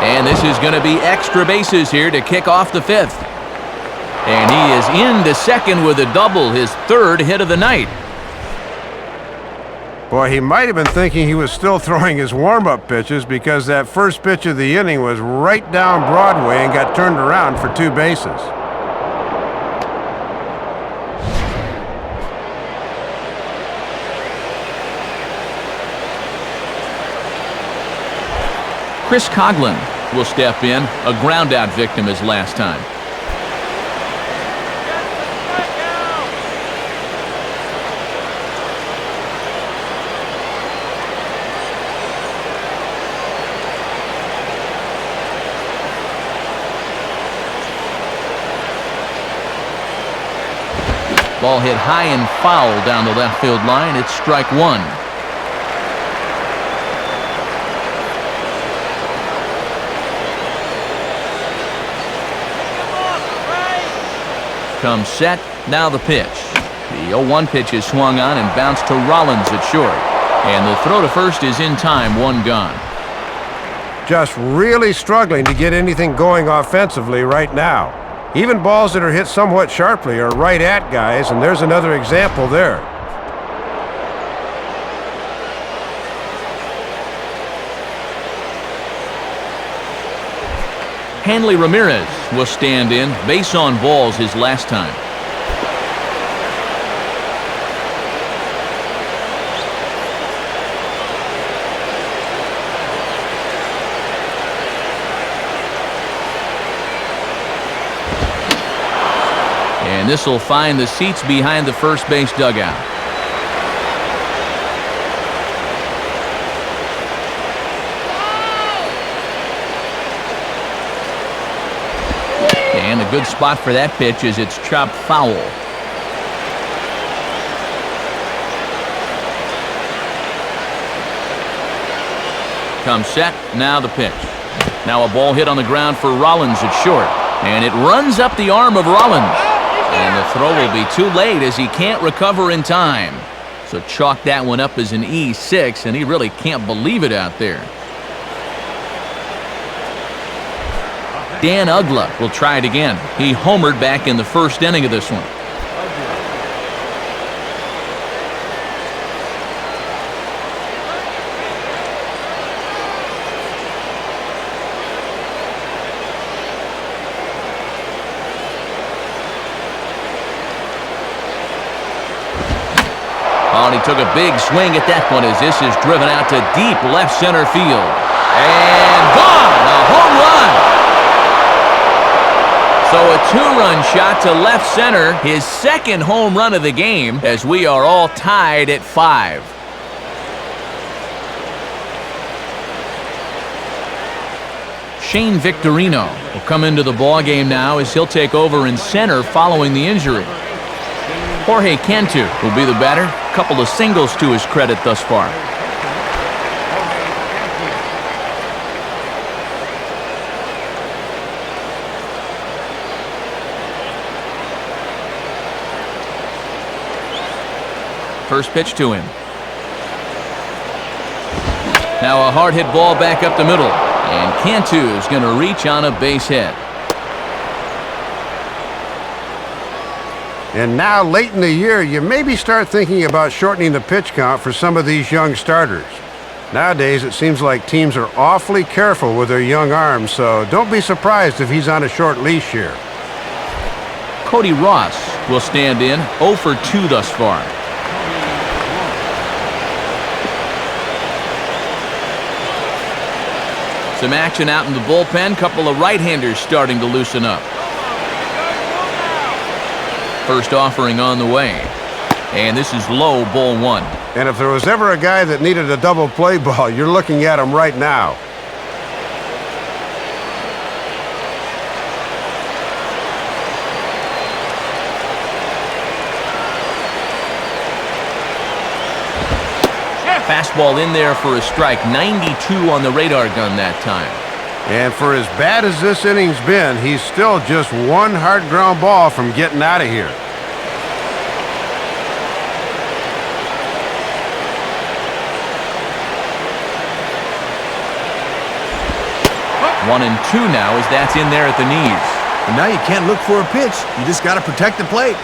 And this is going to be extra bases here to kick off the 5th. And he is into second with a double, his 3rd hit of the night. Boy, he might have been thinking he was still throwing his warm-up pitches because that first pitch of the inning was right down Broadway and got turned around for 2 bases. Chris Coughlin will step in, a ground-out victim his last time. Ball hit high and foul down the left field line. It's strike 1. Comes set, now the pitch. The 0-1 pitch is swung on and bounced to Rollins at short. And the throw to first is in time, 1 gone. Just really struggling to get anything going offensively right now. Even balls that are hit somewhat sharply are right at guys, and there's another example there. Hanley Ramirez will stand in, base on balls his last time. And this will find the seats behind the first base dugout. And a good spot for that pitch is it's chopped foul. Comes set, now the pitch. Now a ball hit on the ground for Rollins at short. And it runs up the arm of Rollins. And the throw will be too late as he can't recover in time. So chalk that one up as an E6, and he really can't believe it out there. Dan Uggla will try it again. He homered back in the first inning of this one. Oh, and he took a big swing at that one as this is driven out to deep left center field. And gone! A home run! So a two-run shot to left center, his second home run of the game, as we are all tied at 5. Shane Victorino will come into the ballgame now as he'll take over in center following the injury. Jorge Cantu will be the batter. A couple of singles to his credit thus far. First pitch to him. Now a hard hit ball back up the middle. And Cantu is going to reach on a base hit. And now, late in the year, you maybe start thinking about shortening the pitch count for some of these young starters. Nowadays, it seems like teams are awfully careful with their young arms, so don't be surprised if he's on a short leash here. Cody Ross will stand in, 0 for 2 thus far. Some action out in the bullpen. Couple of right-handers starting to loosen up. First offering on the way. And this is low, ball 1. And if there was ever a guy that needed a double play ball, you're looking at him right now. Fastball in there for a strike. 92 on the radar gun that time. And for as bad as this inning's been, he's still just one hard ground ball from getting out of here. One and 2 now as that's in there at the knees. And now you can't look for a pitch. You just got to protect the plate.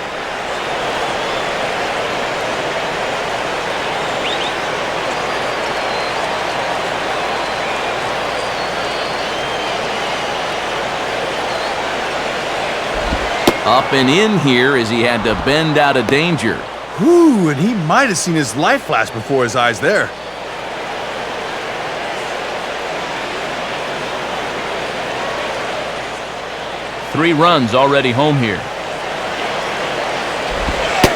Up and in here as he had to bend out of danger. Whew, and he might have seen his life flash before his eyes there. Three runs already home here.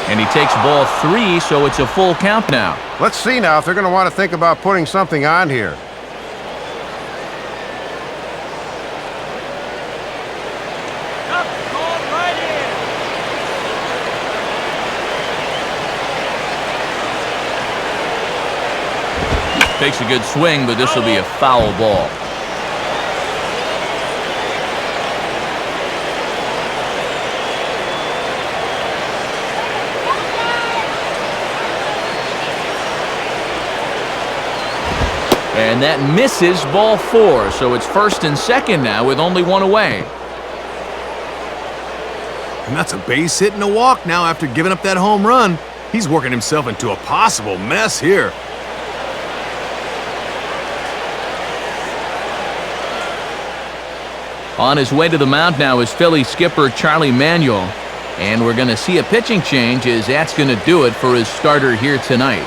And he takes ball 3, so it's a full count now. Let's see now if they're going to want to think about putting something on here. Takes a good swing, but this will be a foul ball. And that misses, ball 4, so it's first and second now with only one away. And that's a base hit and a walk now after giving up that home run. He's working himself into a possible mess here. On his way to the mound now is Philly skipper Charlie Manuel. And we're going to see a pitching change as that's going to do it for his starter here tonight.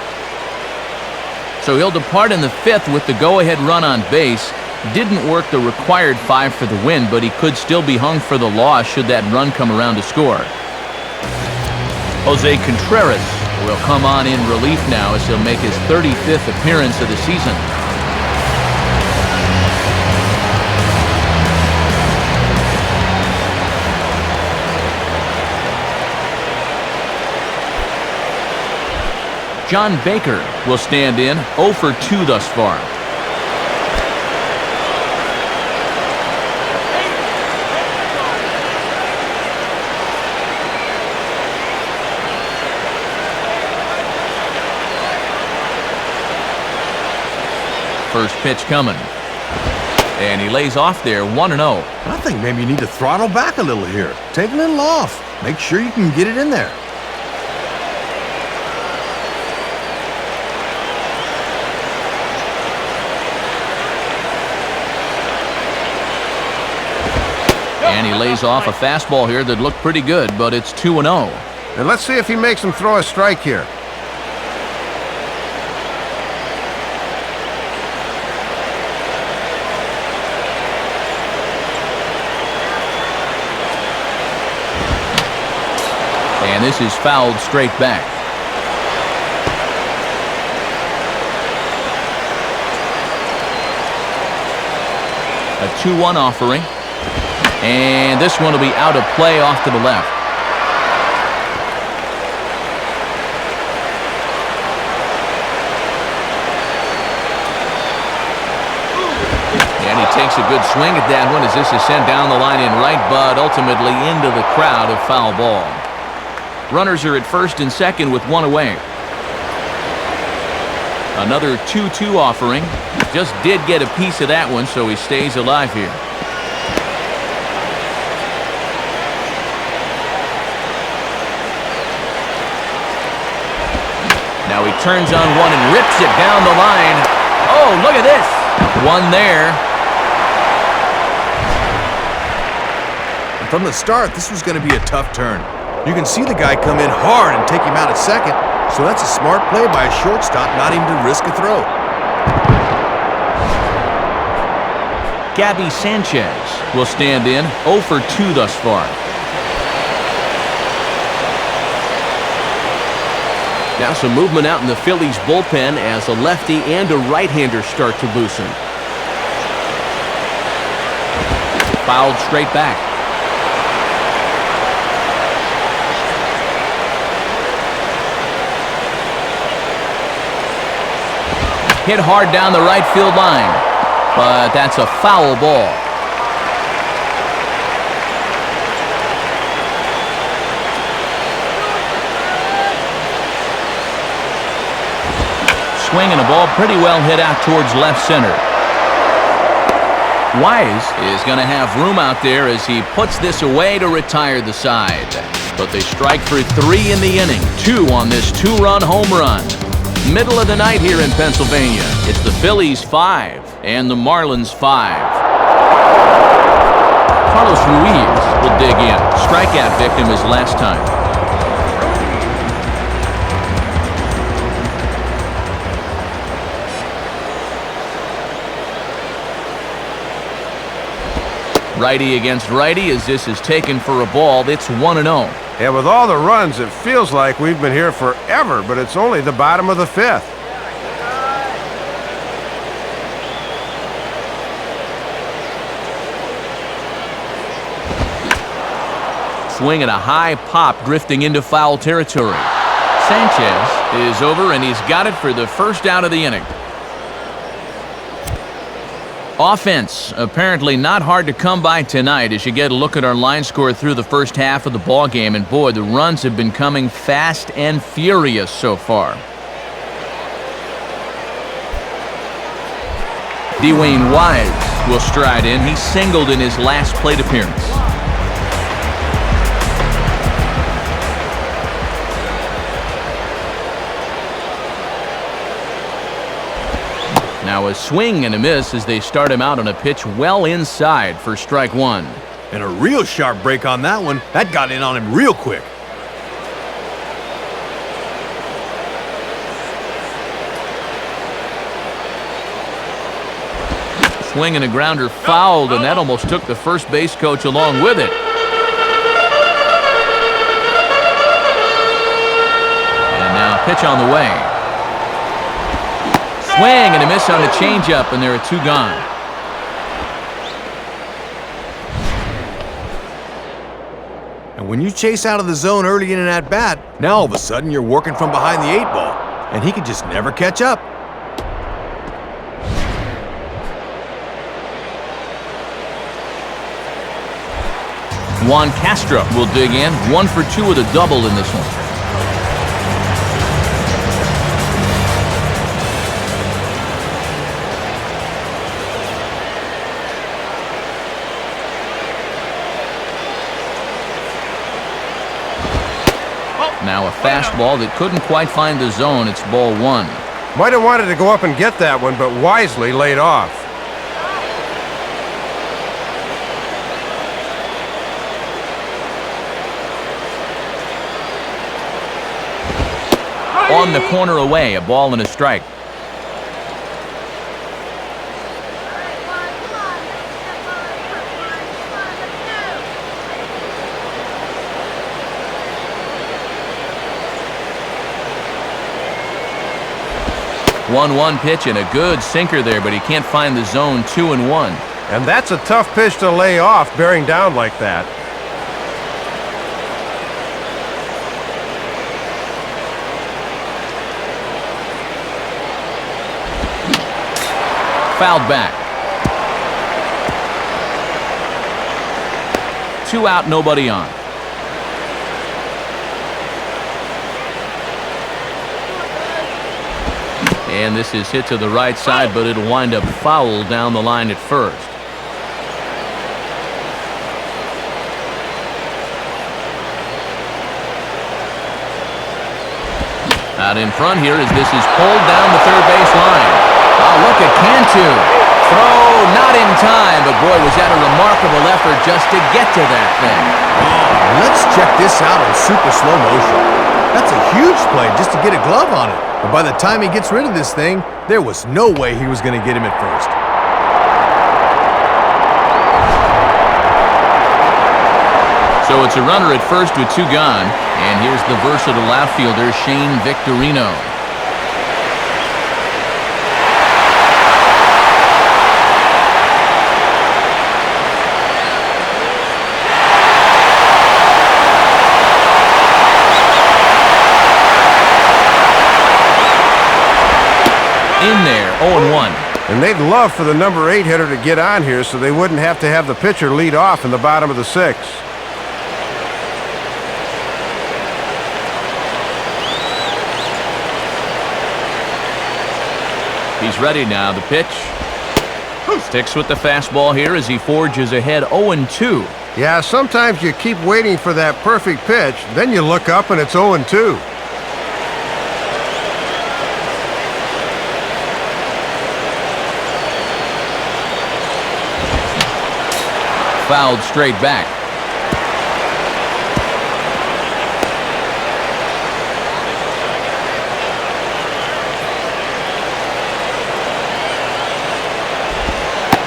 So he'll depart in the 5th with the go-ahead run on base. Didn't work the required 5 for the win, but he could still be hung for the loss should that run come around to score. Jose Contreras will come on in relief now as he'll make his 35th appearance of the season. John Baker will stand in, 0 for 2 thus far. First pitch coming. And he lays off there, 1-0. I think maybe you need to throttle back a little here. Take a little off. Make sure you can get it in there. And he lays off a fastball here that looked pretty good, but it's 2-0. And let's see if he makes him throw a strike here. And this is fouled straight back. A 2-1 offering. And this one will be out of play off to the left. And he takes a good swing at that one as this is sent down the line in right, but ultimately into the crowd, a foul ball. Runners are at first and second with one away. Another 2-2 offering. Just did get a piece of that one, so he stays alive here. Now he turns on one and rips it down the line. Oh, look at this. One there. From the start, this was going to be a tough turn. You can see the guy come in hard and take him out at second, so that's a smart play by a shortstop not even to risk a throw. Gabby Sanchez will stand in, 0 for 2 thus far. Now some movement out in the Phillies bullpen as a lefty and a right-hander start to loosen. Fouled straight back. Hit hard down the right field line, but that's a foul ball. Swinging a ball pretty well hit out towards left center. Wise is going to have room out there as he puts this away to retire the side. But they strike for 3 in the inning, 2 on this 2-run home run. Middle of the night here in Pennsylvania. It's the Phillies 5 and the Marlins 5. Carlos Ruiz will dig in. Strikeout victim his last time. Righty against righty as this is taken for a ball. It's 1-0. And with all the runs, it feels like we've been here forever, but it's only the bottom of the 5th. Swing and a high pop drifting into foul territory. Sanchez is over and he's got it for the first out of the inning. Offense apparently not hard to come by tonight as you get a look at our line score through the first half of the ball game, and boy, the runs have been coming fast and furious so far. Dwayne Wise will stride in. He singled in his last plate appearance. Now a swing and a miss as they start him out on a pitch well inside for strike 1. And a real sharp break on that one. That got in on him real quick. Swing and a grounder fouled, and that almost took the first base coach along with it. And now a pitch on the way. Swing and a miss on the changeup, and there are 2 gone. And when you chase out of the zone early in an at-bat, now all of a sudden you're working from behind the 8 ball, and he could just never catch up. Juan Castro will dig in, 1 for 2 with a double in this one. Now a fastball that couldn't quite find the zone. It's ball 1. Might have wanted to go up and get that one, but wisely laid off. On the corner away, a ball and a strike. 1-1 pitch and a good sinker there, but he can't find the zone. 2-1. And that's a tough pitch to lay off, bearing down like that. Fouled back. 2 out, nobody on. And this is hit to the right side, but it'll wind up foul down the line at first. Out in front here as this is pulled down the third base line. Oh, look at Cantu. Throw not in time, but boy, was that a remarkable effort just to get to that thing. Oh, let's check this out in super slow motion. That's a huge play just to get a glove on it. But by the time he gets rid of this thing, there was no way he was going to get him at first. So it's a runner at first with 2 gone. And here's the versatile outfielder, Shane Victorino. In there, 0-1. And they'd love for the number 8 hitter to get on here so they wouldn't have to have the pitcher lead off in the bottom of the 6th. He's ready now. The pitch. Sticks with the fastball here as he forges ahead 0-2. Yeah, sometimes you keep waiting for that perfect pitch, then you look up and it's 0-2. Fouled straight back.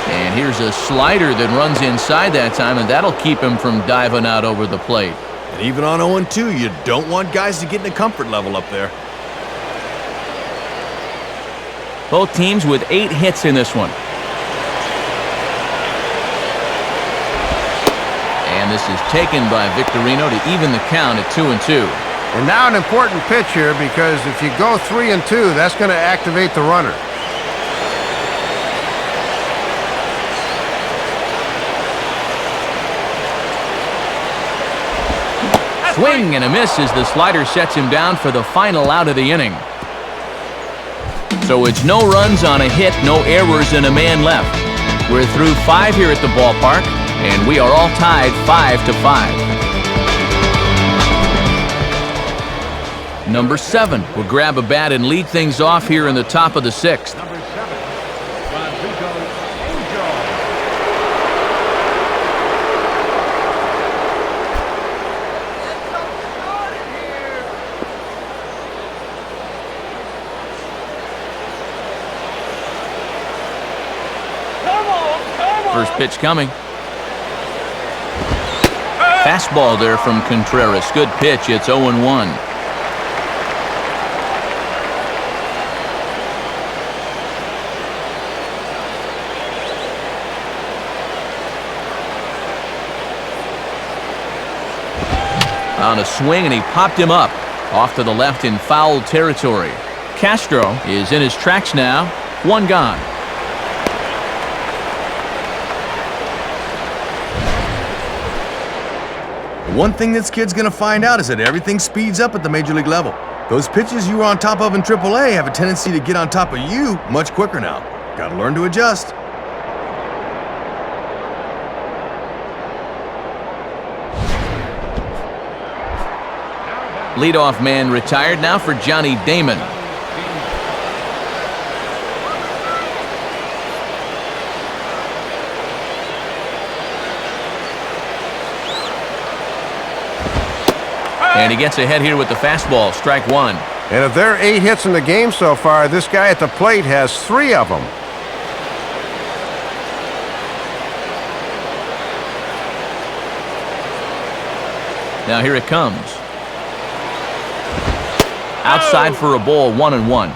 And here's a slider that runs inside that time, and that'll keep him from diving out over the plate. And even on 0-2, you don't want guys to get in a comfort level up there. Both teams with 8 hits in this one. And this is taken by Victorino to even the count at 2-2. And now an important pitch here, because if you go 3-2, that's going to activate the runner. Swing and a miss as the slider sets him down for the final out of the inning. So it's no runs on a hit, no errors, and a man left. We're through 5 here at the ballpark, and we are all tied 5-5. Number 7 will grab a bat and lead things off here in the top of the 6th. First pitch coming. Fastball there from Contreras. Good pitch. It's 0-1. On a swing, and he popped him up off to the left in foul territory. Castro is in his tracks now. 1 gone. One thing this kid's going to find out is that everything speeds up at the major league level. Those pitches you were on top of in AAA have a tendency to get on top of you much quicker now. Got to learn to adjust. Leadoff man retired now for Johnny Damon. And he gets ahead here with the fastball. Strike 1. And if there are 8 hits in the game so far, this guy at the plate has 3 of them. Now here it comes. Outside for a ball, 1-1.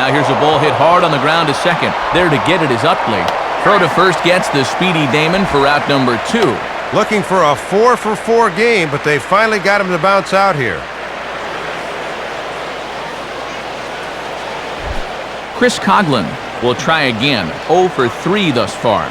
Now here's a ball hit hard on the ground to second. There to get it is Utley. Throw to first gets the speedy Damon for out number 2. Looking for a 4-for-4 game, but they finally got him to bounce out here. Chris Coughlin will try again. 0 for 3 thus far.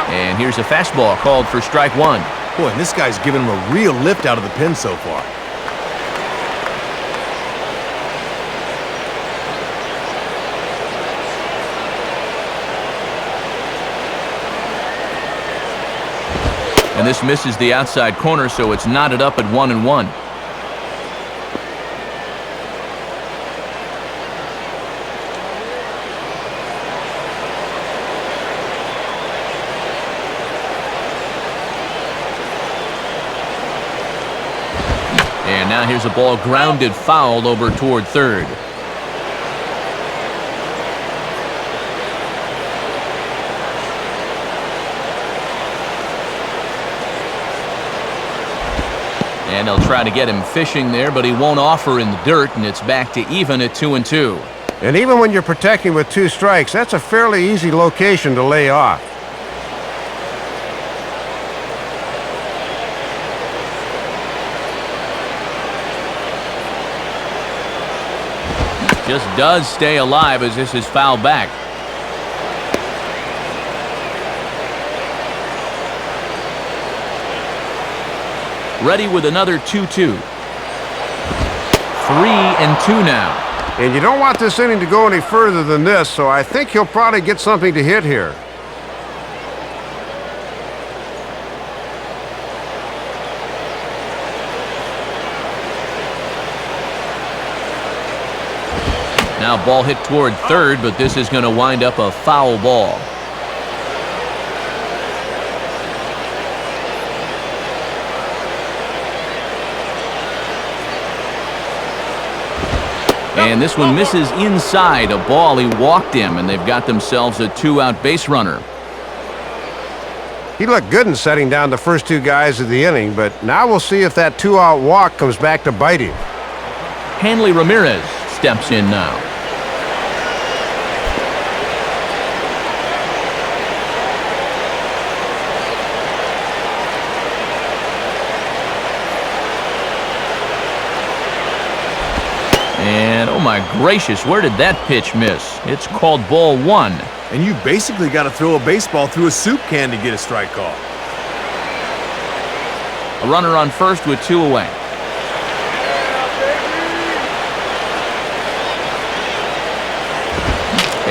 And here's a fastball called for strike 1. Boy, and this guy's giving him a real lift out of the pen so far. And this misses the outside corner, so it's knotted up at 1-1. And now here's a ball grounded foul over toward third. And they'll try to get him fishing there, but he won't offer in the dirt, and it's back to even at 2-2. And even when you're protecting with 2 strikes, that's a fairly easy location to lay off. Just does stay alive as this is fouled back. Ready with another 2-2. 3-2 now. And you don't want this inning to go any further than this, so I think he'll probably get something to hit here. Now ball hit toward third, but this is going to wind up a foul ball. And this one misses inside a ball. He walked him, and they've got themselves a 2-out base runner. He looked good in setting down the first 2 guys of the inning, but now we'll see if that 2-out walk comes back to bite him. Hanley Ramirez steps in now. And oh my gracious, where did that pitch miss? It's called ball 1. And you basically got to throw a baseball through a soup can to get a strike call. A runner on first with 2 away.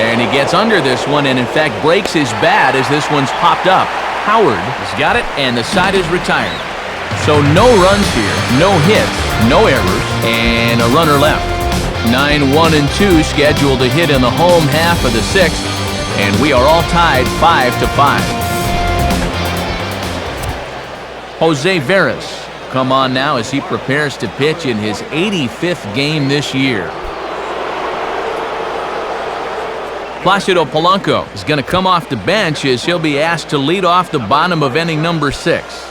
And he gets under this one and in fact breaks his bat as this one's popped up. Howard has got it and the side is retired. So no runs here, no hits, no errors, and a runner left. 9-1-2 scheduled to hit in the home half of the 6th, and we are all tied 5-5. Jose Veras come on now as he prepares to pitch in his 85th game this year. Placido Polanco is going to come off the bench as he'll be asked to lead off the bottom of inning number 6.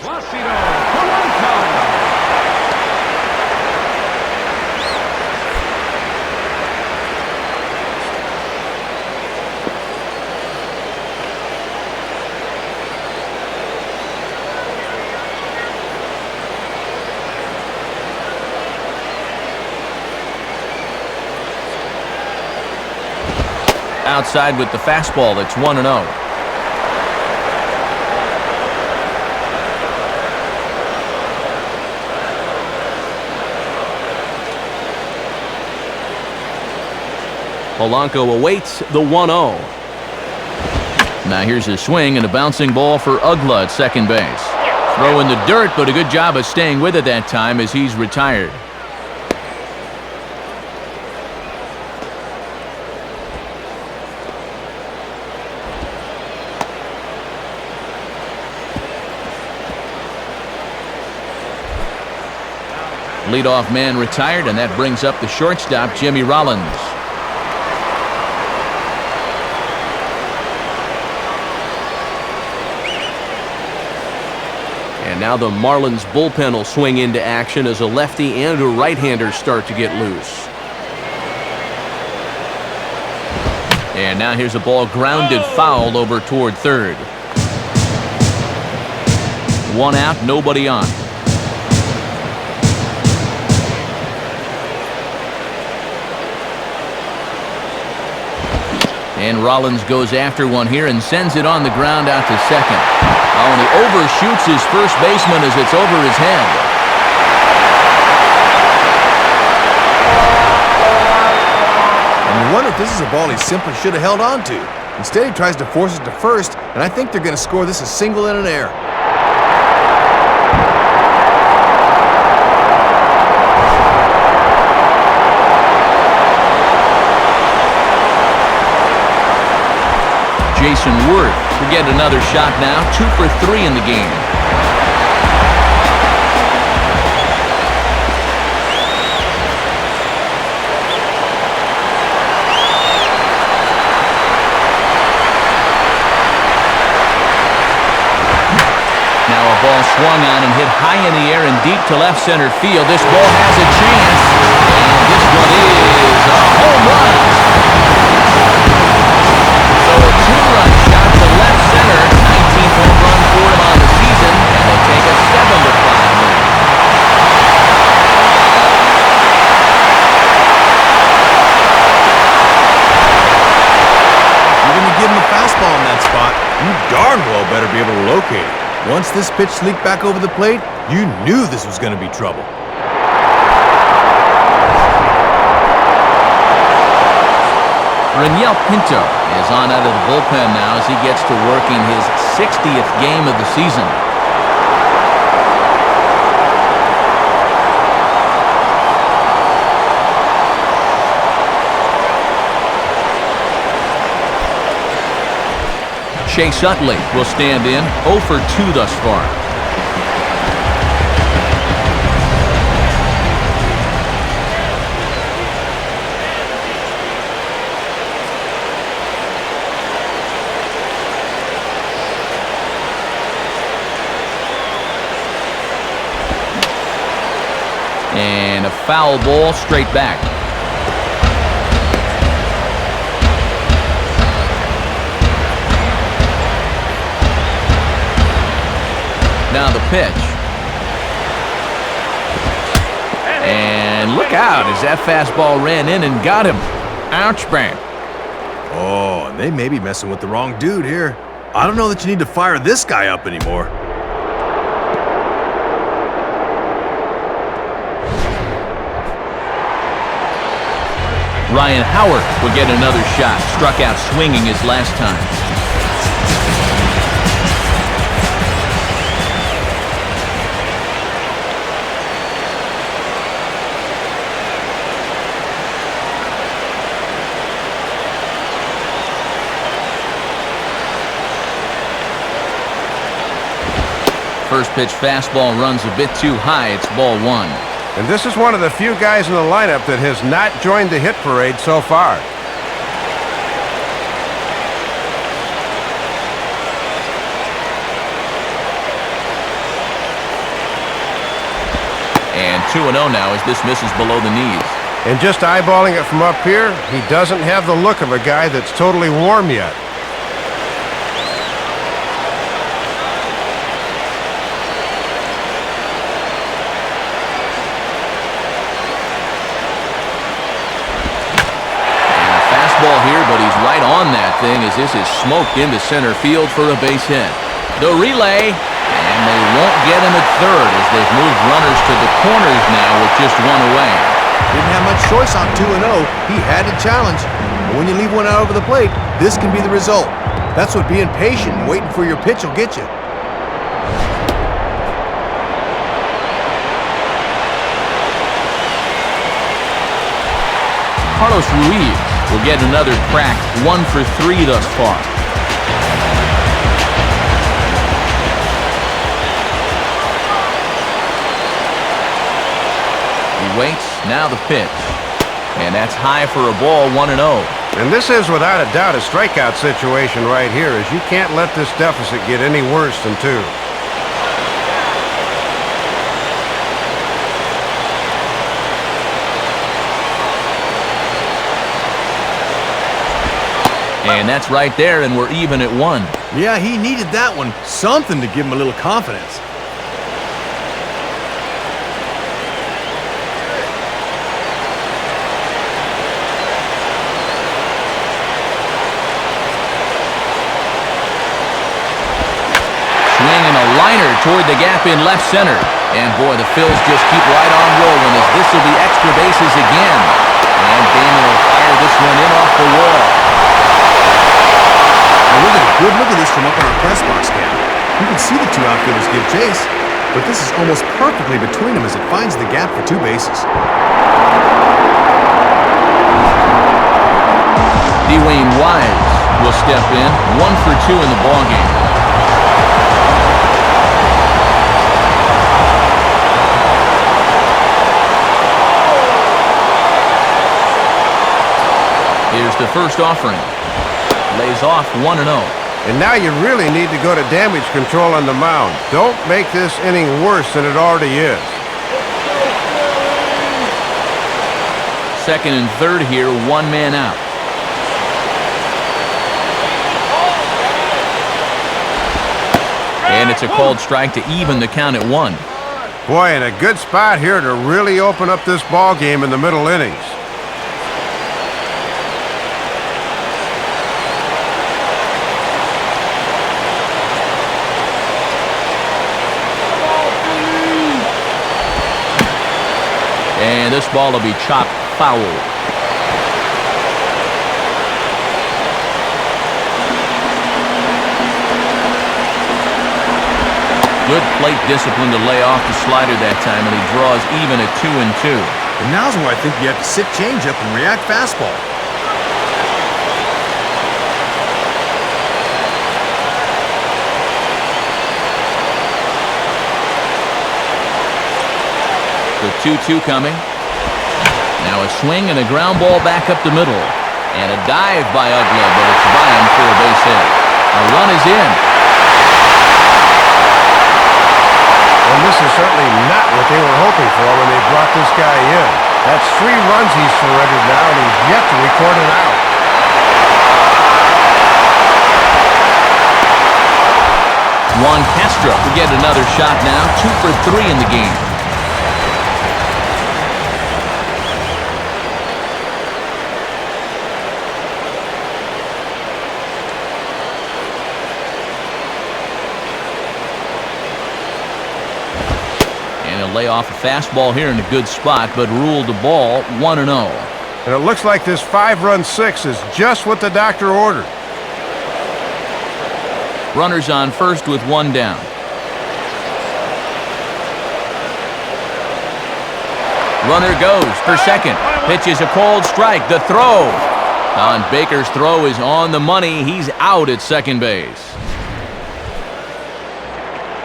Outside with the fastball, it's 1-0. Polanco awaits the 1-0. Now here's a swing and a bouncing ball for Ugla at second base. Throw in the dirt, but a good job of staying with it that time as he's retired. Leadoff man retired, and that brings up the shortstop, Jimmy Rollins. And now the Marlins bullpen will swing into action as a lefty and a right-hander start to get loose. And now here's a ball grounded foul over toward third. One out, nobody on. And Rollins goes after one here and sends it on the ground out to second. Oh, and he overshoots his first baseman as it's over his head. And you wonder if this is a ball he simply should have held on to. Instead, he tries to force it to first, and I think they're going to score this a single and an error. Jason Worth to get another shot now, 2 for 3 in the game. Now a ball swung on and hit high in the air and deep to left center field. This ball has a chance, and this one is a home run. So a 2-run shot to left center, 19th home run for him on the season, and they take a 7-5 lead. You're going to give him a fastball in that spot, you darn well better be able to locate it. Once this pitch leaked back over the plate, you knew this was going to be trouble. Raniel Pinto is on out of the bullpen now as he gets to working his 60th game of the season. Chase Utley will stand in, 0 for 2 thus far. And a foul ball straight back. Now the pitch. And look out as that fastball ran in and got him. Ouch, bang. Oh, and they may be messing with the wrong dude here. I don't know that you need to fire this guy up anymore. Ryan Howard will get another shot. Struck out swinging his last time. First pitch fastball runs a bit too high. It's ball 1. And this is one of the few guys in the lineup that has not joined the hit parade so far. And 2-0 now as this misses below the knees. And just eyeballing it from up here, he doesn't have the look of a guy that's totally warm yet. Here, but he's right on that thing as this is smoked into center field for a base hit. The relay, and they won't get him at third as they've moved runners to the corners now with just one away. Didn't have much choice on 2-0. He had to challenge. But when you leave one out over the plate, this can be the result. That's what being patient and waiting for your pitch will get you. Carlos Ruiz will get another crack, 1 for 3 thus far. He waits, now the pitch. And that's high for a ball, 1-0. And this is without a doubt a strikeout situation right here, as you can't let this deficit get any worse than 2. And that's right there, and we're even at 1. Yeah, he needed that one. Something to give him a little confidence. Swinging a liner toward the gap in left center. And boy, the Phils just keep right on rolling as this will be extra bases again. And Damon will fire this one in off the wall. Now we'll get a good look at this from up on our press box cam. You can see the two outfielders give chase, but this is almost perfectly between them as it finds the gap for 2 bases. Dwayne Wise will step in, 1 for 2 in the ballgame. Here's the first offering. Lays off 1-0. And now you really need to go to damage control on the mound. Don't make this inning worse than it already is. Second and third here, 1 man out. And it's a called strike to even the count at 1. Boy, and a good spot here to really open up this ball game in the middle innings. And this ball will be chopped foul. Good plate discipline to lay off the slider that time, and he draws even at 2-2. And now's where I think you have to sit changeup and react fastball. The 2-2 coming. Now a swing and a ground ball back up the middle. And a dive by Ugla, but it's by him for a base hit. A run is in. And this is certainly not what they were hoping for when they brought this guy in. That's 3 runs he's surrendered now, and he's yet to record an out. Juan Castro will get another shot now. 2 for 3 in the game. Lay off a fastball here in a good spot, but ruled the ball 1-0. And it looks like this 5-run 6 is just what the doctor ordered. Runners on first with 1 down. Runner goes for second. Pitch is a cold strike. The throw. Don Baker's throw is on the money. He's out at second base.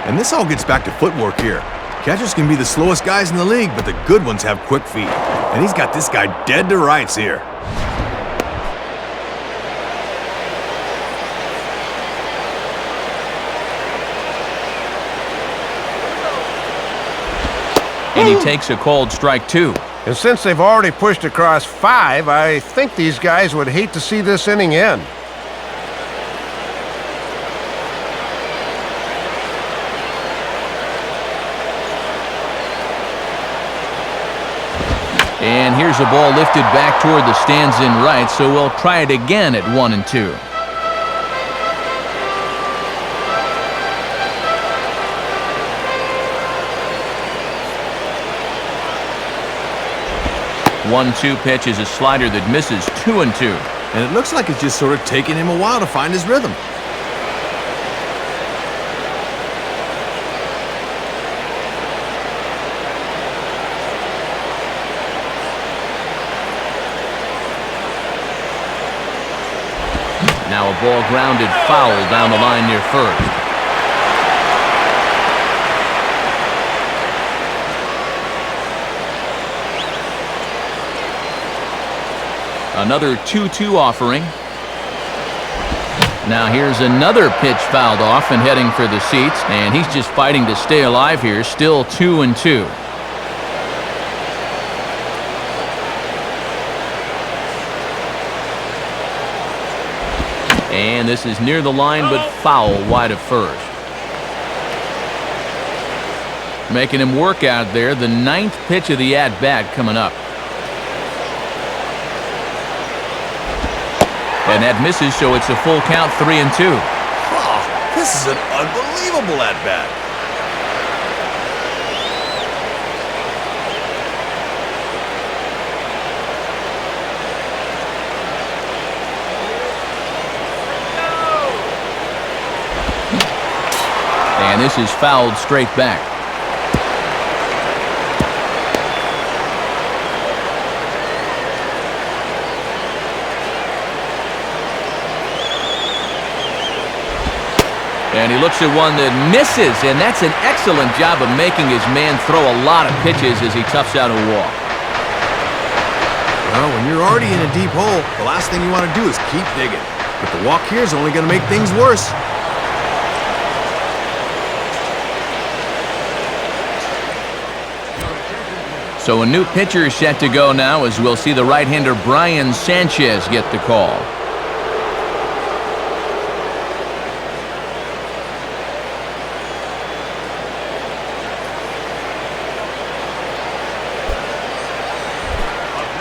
And this all gets back to footwork here. Catchers can be the slowest guys in the league, but the good ones have quick feet. And he's got this guy dead to rights here. And he takes a cold strike, 2. And since they've already pushed across 5, I think these guys would hate to see this inning end. And here's a ball lifted back toward the stands in right, so we'll try it again at 1-2. One-two pitch is a slider that misses 2-2. And it looks like it's just sort of taking him a while to find his rhythm. Now a ball grounded foul down the line near first. Another 2-2 offering. Now here's another pitch fouled off and heading for the seats, and he's just fighting to stay alive here, still 2-2. this is near the line but foul wide of first. Making him work out there. The 9th pitch of the at-bat coming up. And that misses, so it's a full count, 3-2. Oh, this is an unbelievable at-bat. And this is fouled straight back. And he looks at one that misses, and that's an excellent job of making his man throw a lot of pitches as he toughs out a walk. Well, when you're already in a deep hole, the last thing you want to do is keep digging. But the walk here is only going to make things worse. So a new pitcher is set to go now, as we'll see the right-hander Brian Sanchez get the call.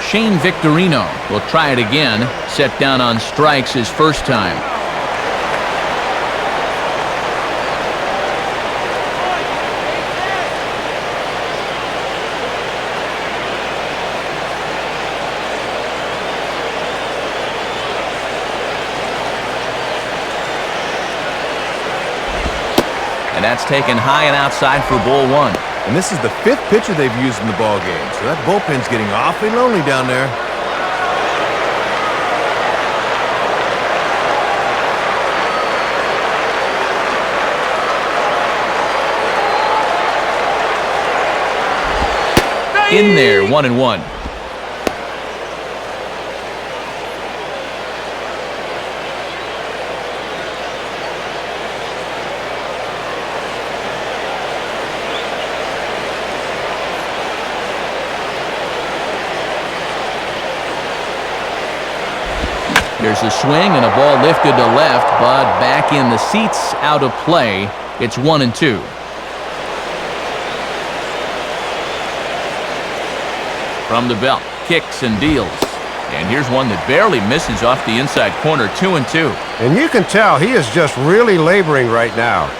Shane Victorino will try it again, set down on strikes his first time. And that's taken high and outside for ball one. And this is the 5th pitcher they've used in the ball game, so that bullpen's getting awfully lonely down there. In there, 1-1. There's a swing and a ball lifted to left, but back in the seats, out of play. It's 1-2. From the belt, kicks and deals. And here's one that barely misses off the inside corner, 2-2. And you can tell he is just really laboring right now.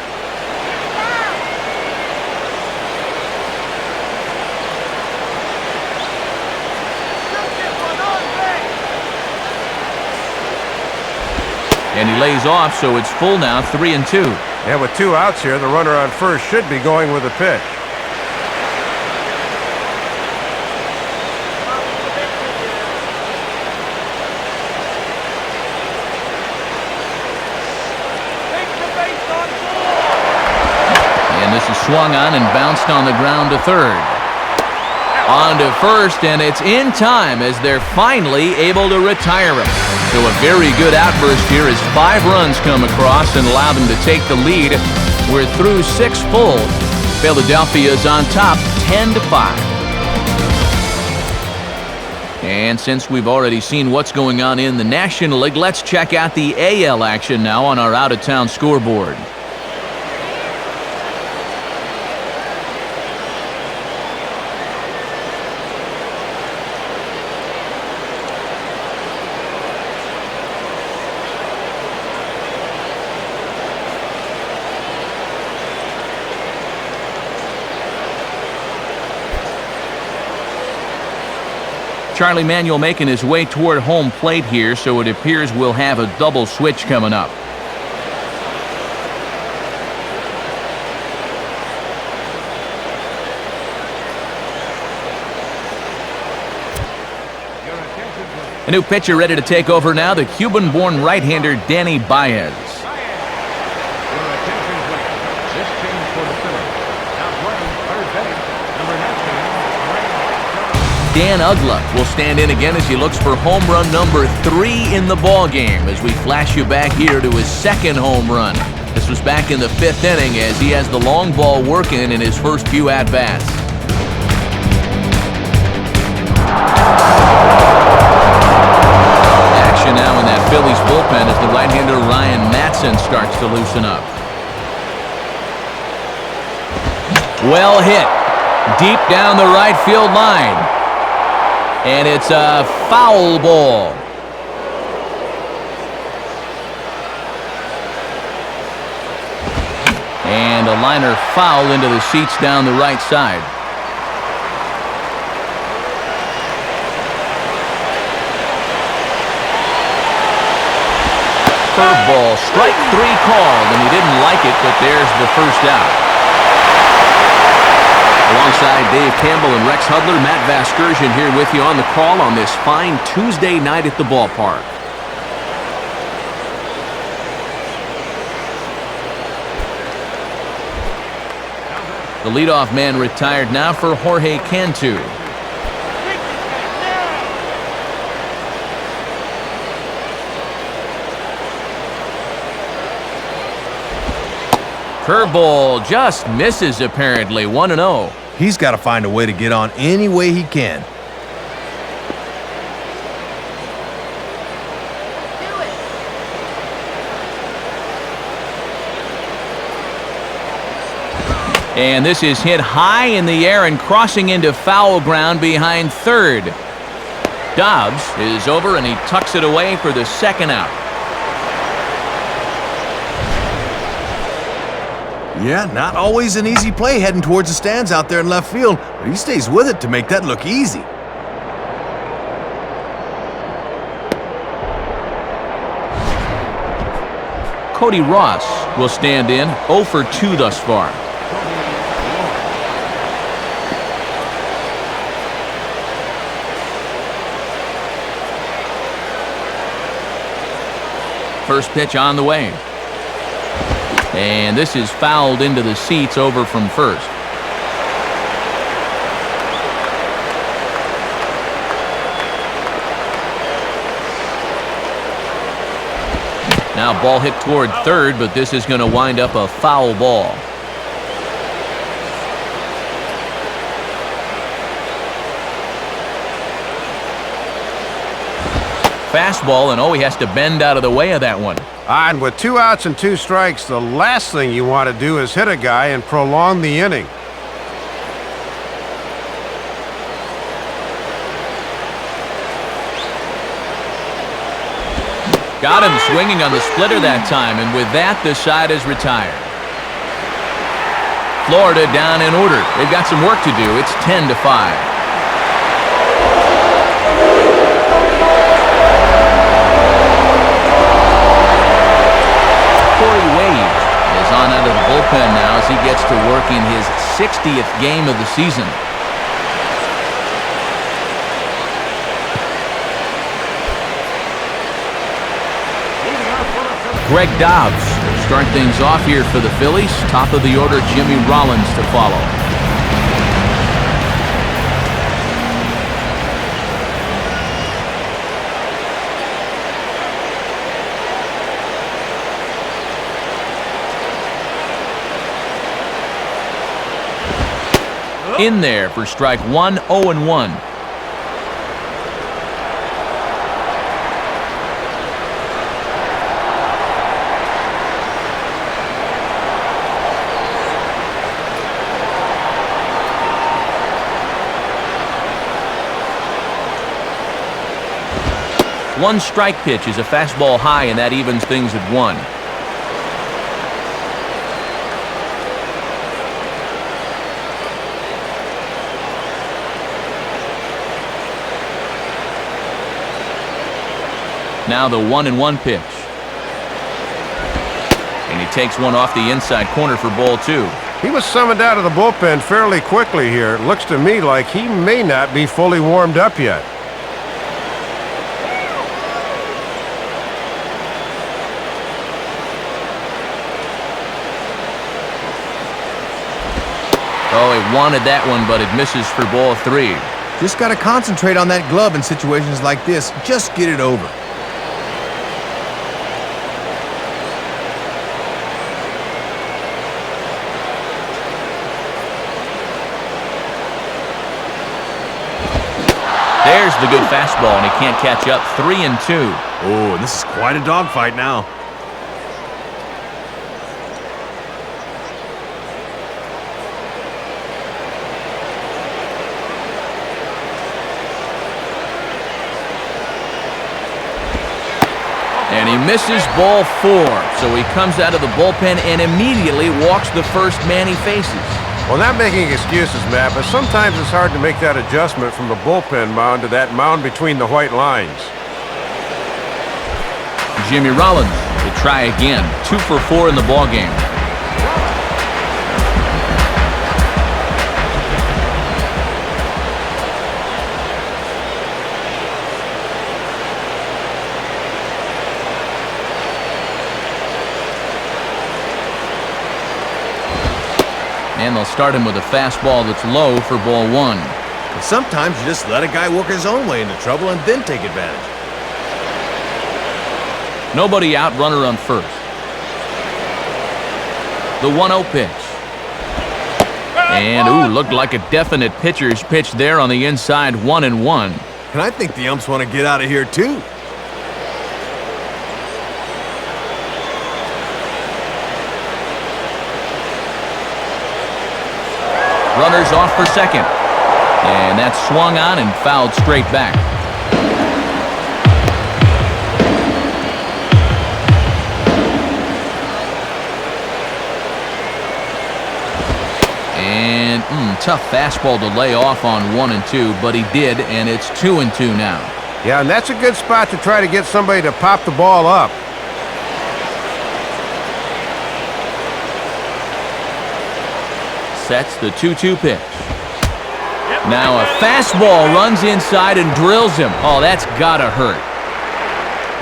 And he lays off, so it's full now, 3-2. And with 2 outs here, the runner on first should be going with a pitch. And this is swung on and bounced on the ground to third. On to first, and it's in time as they're finally able to retire him. So a very good outburst here as 5 runs come across and allow them to take the lead. We're through 6 full. Philadelphia's on top, 10-5. And since we've already seen what's going on in the National League, let's check out the AL action now on our out-of-town scoreboard. Charlie Manuel making his way toward home plate here, so it appears we'll have a double switch coming up. A new pitcher ready to take over now, the Cuban-born right-hander Danny Baez. Dan Uggla will stand in again as he looks for home run number 3 in the ball game as we flash you back here to his 2nd home run. This was back in the 5th inning as he has the long ball working in his first few at-bats. Action now in that Phillies bullpen as the right-hander Ryan Matson starts to loosen up. Well hit. Deep down the right field line. And it's a foul ball. And a liner foul into the seats down the right side. Curveball, strike 3 called, and he didn't like it, but there's the first out. Alongside Dave Campbell and Rex Hudler, Matt Vasgersian here with you on the call on this fine Tuesday night at the ballpark. The leadoff man retired now for Jorge Cantu. Curveball just misses apparently. 1-0. He's got to find a way to get on any way he can. And this is hit high in the air and crossing into foul ground behind third. Dobbs is over and he tucks it away for the second out. Yeah, not always an easy play heading towards the stands out there in left field, but he stays with it to make that look easy. Cody Ross will stand in, 0 for 2 thus far. First pitch on the way. And this is fouled into the seats over from first. Now ball hit toward third, but this is going to wind up a foul ball. Fastball, and he has to bend out of the way of that one. And with 2 outs and 2 strikes, the last thing you want to do is hit a guy and prolong the inning. Got him swinging on the splitter that time, and with that, the side is retired. Florida down in order. They've got some work to do. It's 10-5. Is on out of the bullpen now as he gets to work in his 60th game of the season. Greg Dobbs will start things off here for the Phillies. Top of the order, Jimmy Rollins to follow. In there for strike 1, 0-1. One strike pitch is a fastball high, and that evens things at 1. Now the 1-1 pitch. And he takes one off the inside corner for ball 2. He was summoned out of the bullpen fairly quickly here. It looks to me like he may not be fully warmed up yet. Oh, he wanted that one, but it misses for ball 3. Just got to concentrate on that glove in situations like this. Just get it over. There's the good fastball, and he can't catch up. 3-2. Oh, and this is quite a dogfight now. And he misses ball 4, so he comes out of the bullpen and immediately walks the first man he faces. Well, not making excuses, Matt, but sometimes it's hard to make that adjustment from the bullpen mound to that mound between the white lines. Jimmy Rollins to try again. 2 for 4 in the ballgame. And they'll start him with a fastball that's low for ball 1. But sometimes you just let a guy work his own way into trouble and then take advantage. Nobody out, runner on first. The 1-0 pitch. And, ooh, looked like a definite pitcher's pitch there on the inside, 1-1. And I think the umps want to get out of here, too. Runners off for second. And that's swung on and fouled straight back. And tough fastball to lay off on 1-2, but he did, and it's 2-2 now. Yeah, and that's a good spot to try to get somebody to pop the ball up. Sets the 2-2 pitch. Now a fastball runs inside and drills him. Oh, that's gotta hurt.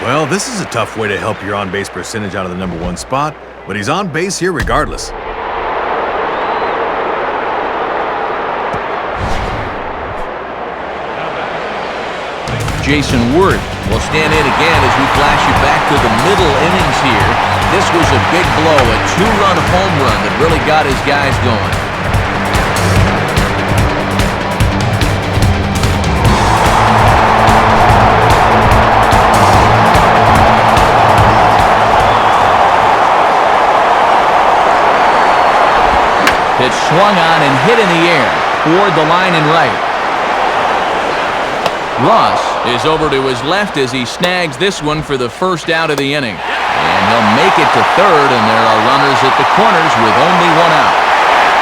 Well, this is a tough way to help your on-base percentage out of the number 1 spot, but he's on base here regardless. Jason Worth will stand in again as we flash you back to the middle innings here. This was a big blow, a 2-run home run that really got his guys going. Pitch swung on and hit in the air toward the line and right. Ross is over to his left as he snags this one for the first out of the inning. And he'll make it to third, and there are runners at the corners with only 1 out.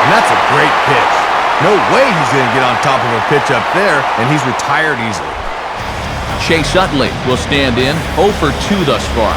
And that's a great pitch. No way he's going to get on top of a pitch up there, and he's retired easily. Chase Utley will stand in, 0 for 2 thus far.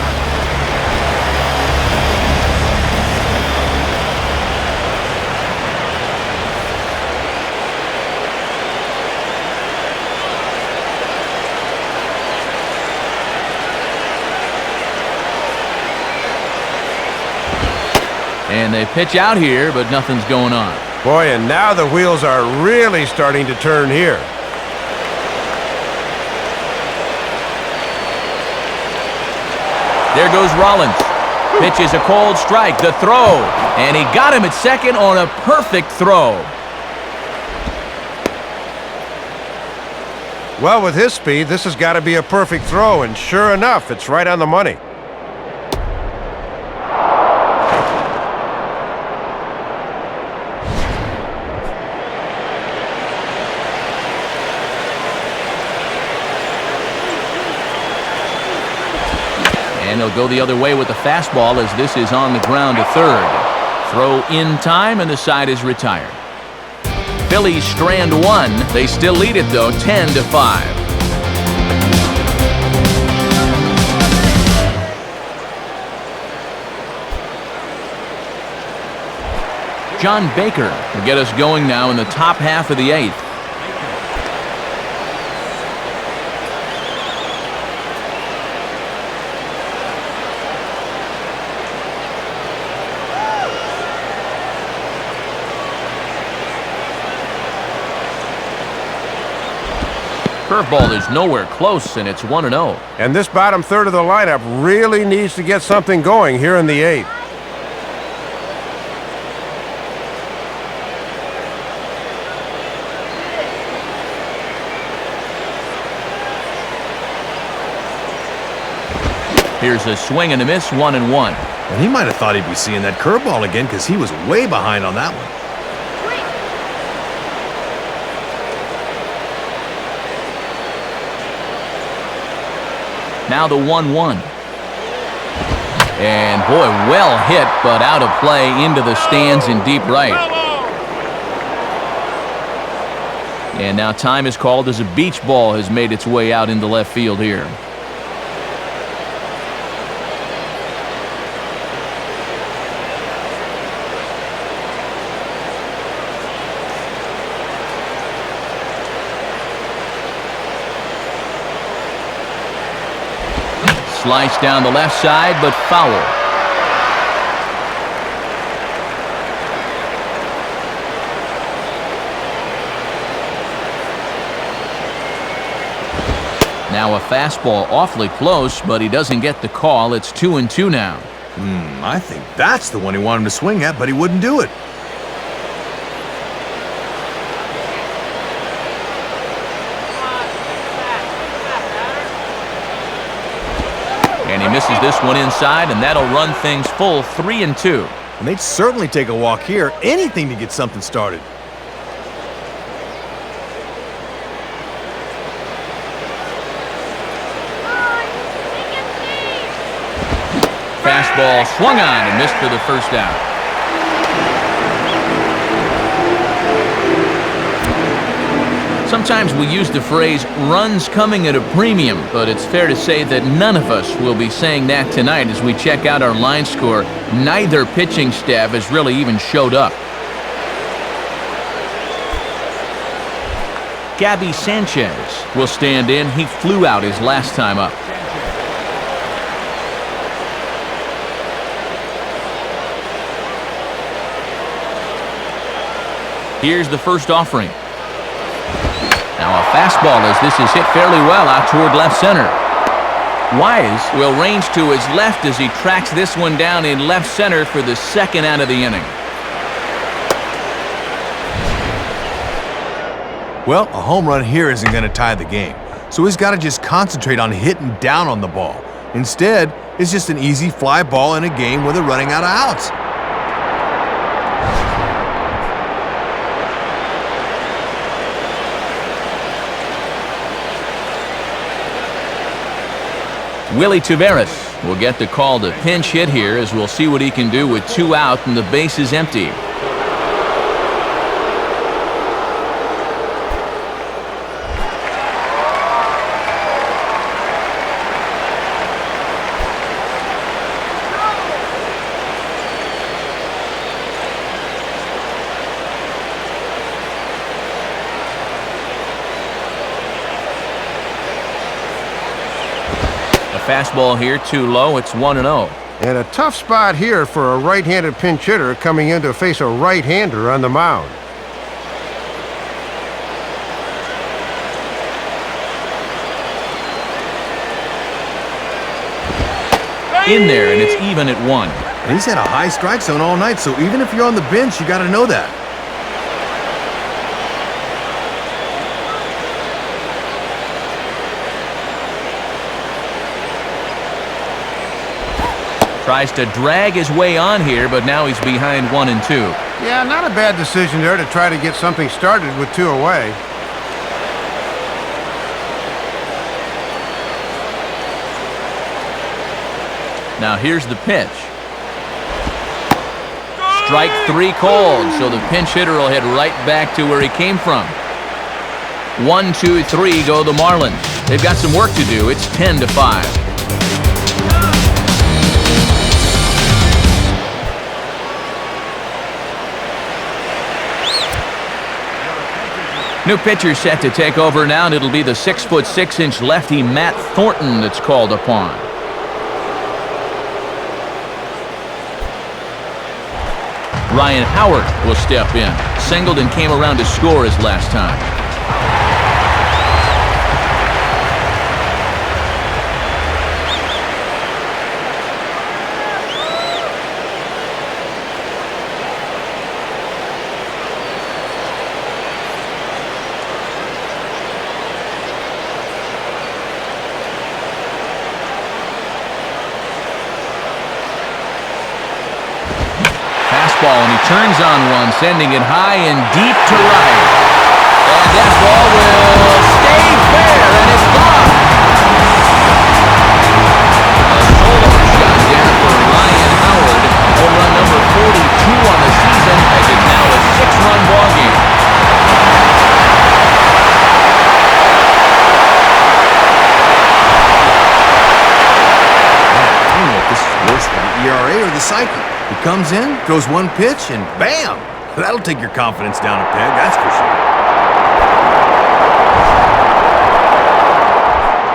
And they pitch out here, but nothing's going on. Boy, and now the wheels are really starting to turn here. There goes Rollins. Pitch is a cold strike. The throw. And he got him at second on a perfect throw. Well, with his speed, this has got to be a perfect throw, and sure enough, it's right on the money. And he'll go the other way with the fastball as this is on the ground to third. Throw in time, and the side is retired. Phillies strand 1. They still lead it, though, 10-5. John Baker will get us going now in the top half of the 8th. Curveball is nowhere close, and it's 1-0. And this bottom third of the lineup really needs to get something going here in the 8th. Here's a swing and a miss, 1-1. And he might have thought he'd be seeing that curveball again because he was way behind on that one. Now the 1-1. And boy, well hit, but out of play into the stands in deep right. And now time is called as a beach ball has made its way out into left field here. Sliced down the left side, but foul. Now a fastball awfully close, but he doesn't get the call. It's 2-2 now. I think that's the one he wanted to swing at, but he wouldn't do it. And he misses this one inside, and that'll run things full 3-2. And they'd certainly take a walk here. Anything to get something started. Fastball swung on and missed for the first out. Sometimes we use the phrase runs coming at a premium, but it's fair to say that none of us will be saying that tonight as we check out our line score. Neither pitching staff has really even showed up. Gabby Sanchez will stand in. He flew out his last time up. Here's the first offering. Now a fastball as this is hit fairly well out toward left center. Wise will range to his left as he tracks this one down in left center for the second out of the inning. Well, a home run here isn't going to tie the game, so he's got to just concentrate on hitting down on the ball. Instead, it's just an easy fly ball in a game where they're running out of outs. Willie Taveras will get the call to pinch hit here as we'll see what he can do with 2 out and the base is empty. Fastball here too low. It's 1-0. And a tough spot here for a right-handed pinch hitter coming in to face a right-hander on the mound. In there, and it's even at 1. And he's had a high strike zone all night, so even if you're on the bench, you got to know that. Tries to drag his way on here, but now he's behind 1-2. Yeah, not a bad decision there to try to get something started with 2 away. Now here's the pitch. Strike 3 called, so the pinch hitter will head right back to where he came from. 1, 2, 3 go the Marlins. They've got some work to do. It's 10-5. New pitcher set to take over now, and it'll be the 6'6" lefty Matt Thornton that's called upon. Ryan Howard will step in. Singled and came around to score his last time. fastball, and he turns on one, sending it high and deep to right. And that ball will stay fair, and it's gone. A solo shot there for Ryan Howard. Home run number 42 on the season, as it's now a 6-run ball game. Worse for the ERA or the psyche. He comes in, throws one pitch, and bam! That'll take your confidence down a peg, that's for sure.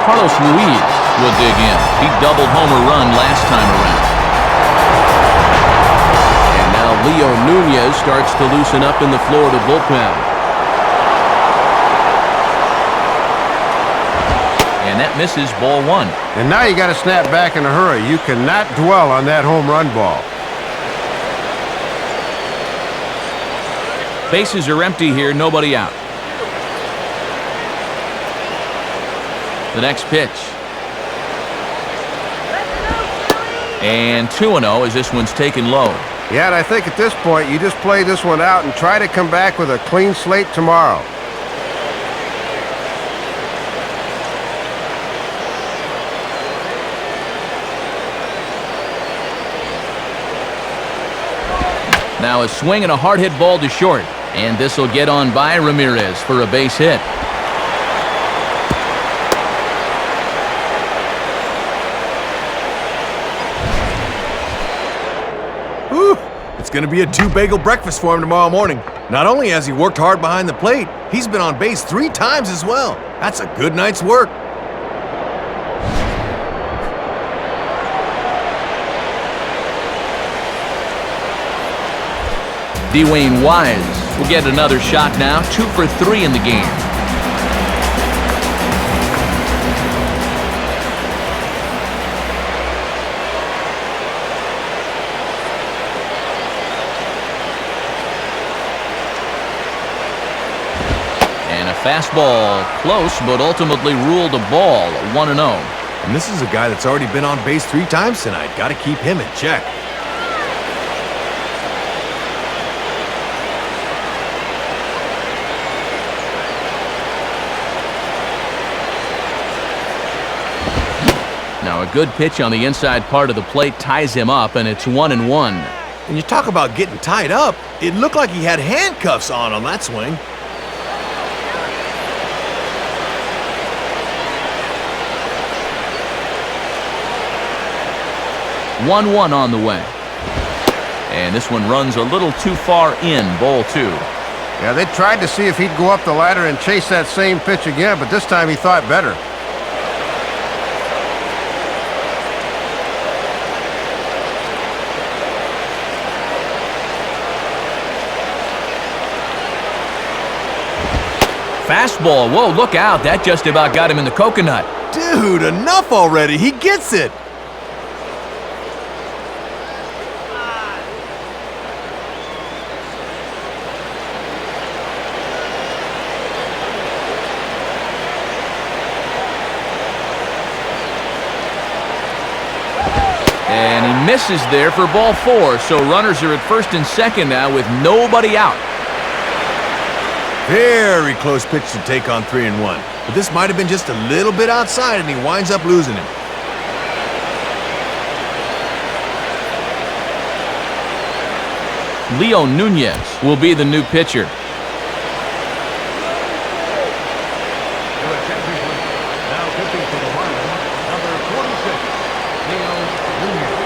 Carlos Ruiz will dig in. He doubled homer run last time around. And now Leo Nunez starts to loosen up in the Florida bullpen. And that misses, ball 1. And now you got to snap back in a hurry. You cannot dwell on that home run ball. Bases are empty here, nobody out. The next pitch. And 2-0 as this one's taken low. Yeah, and I think at this point you just play this one out and try to come back with a clean slate tomorrow. Now a swing and a hard hit ball to short. And this will get on by Ramirez for a base hit. Whew. It's going to be a 2-bagel breakfast for him tomorrow morning. Not only has he worked hard behind the plate, he's been on base 3 times as well. That's a good night's work. Dwayne Wise will get another shot now, 2 for 3 in the game. And a fastball close, but ultimately ruled a ball, 1-0. And this is a guy that's already been on base 3 times tonight. Got to keep him in check. Now a good pitch on the inside part of the plate ties him up, and it's 1-1. And you talk about getting tied up, it looked like he had handcuffs on that swing. One on the way. And this one runs a little too far in, ball 2. Yeah, they tried to see if he'd go up the ladder and chase that same pitch again, but this time he thought better. Fastball. Whoa, look out. That just about got him in the coconut. Dude, enough already. He gets it. And he misses there for ball 4. So runners are at first and second now with nobody out. Very close pitch to take on 3-1. But this might have been just a little bit outside, and he winds up losing it. Leo Nunez will be the new pitcher. Now pitching for the Marlins, number 46, Leo Nunez.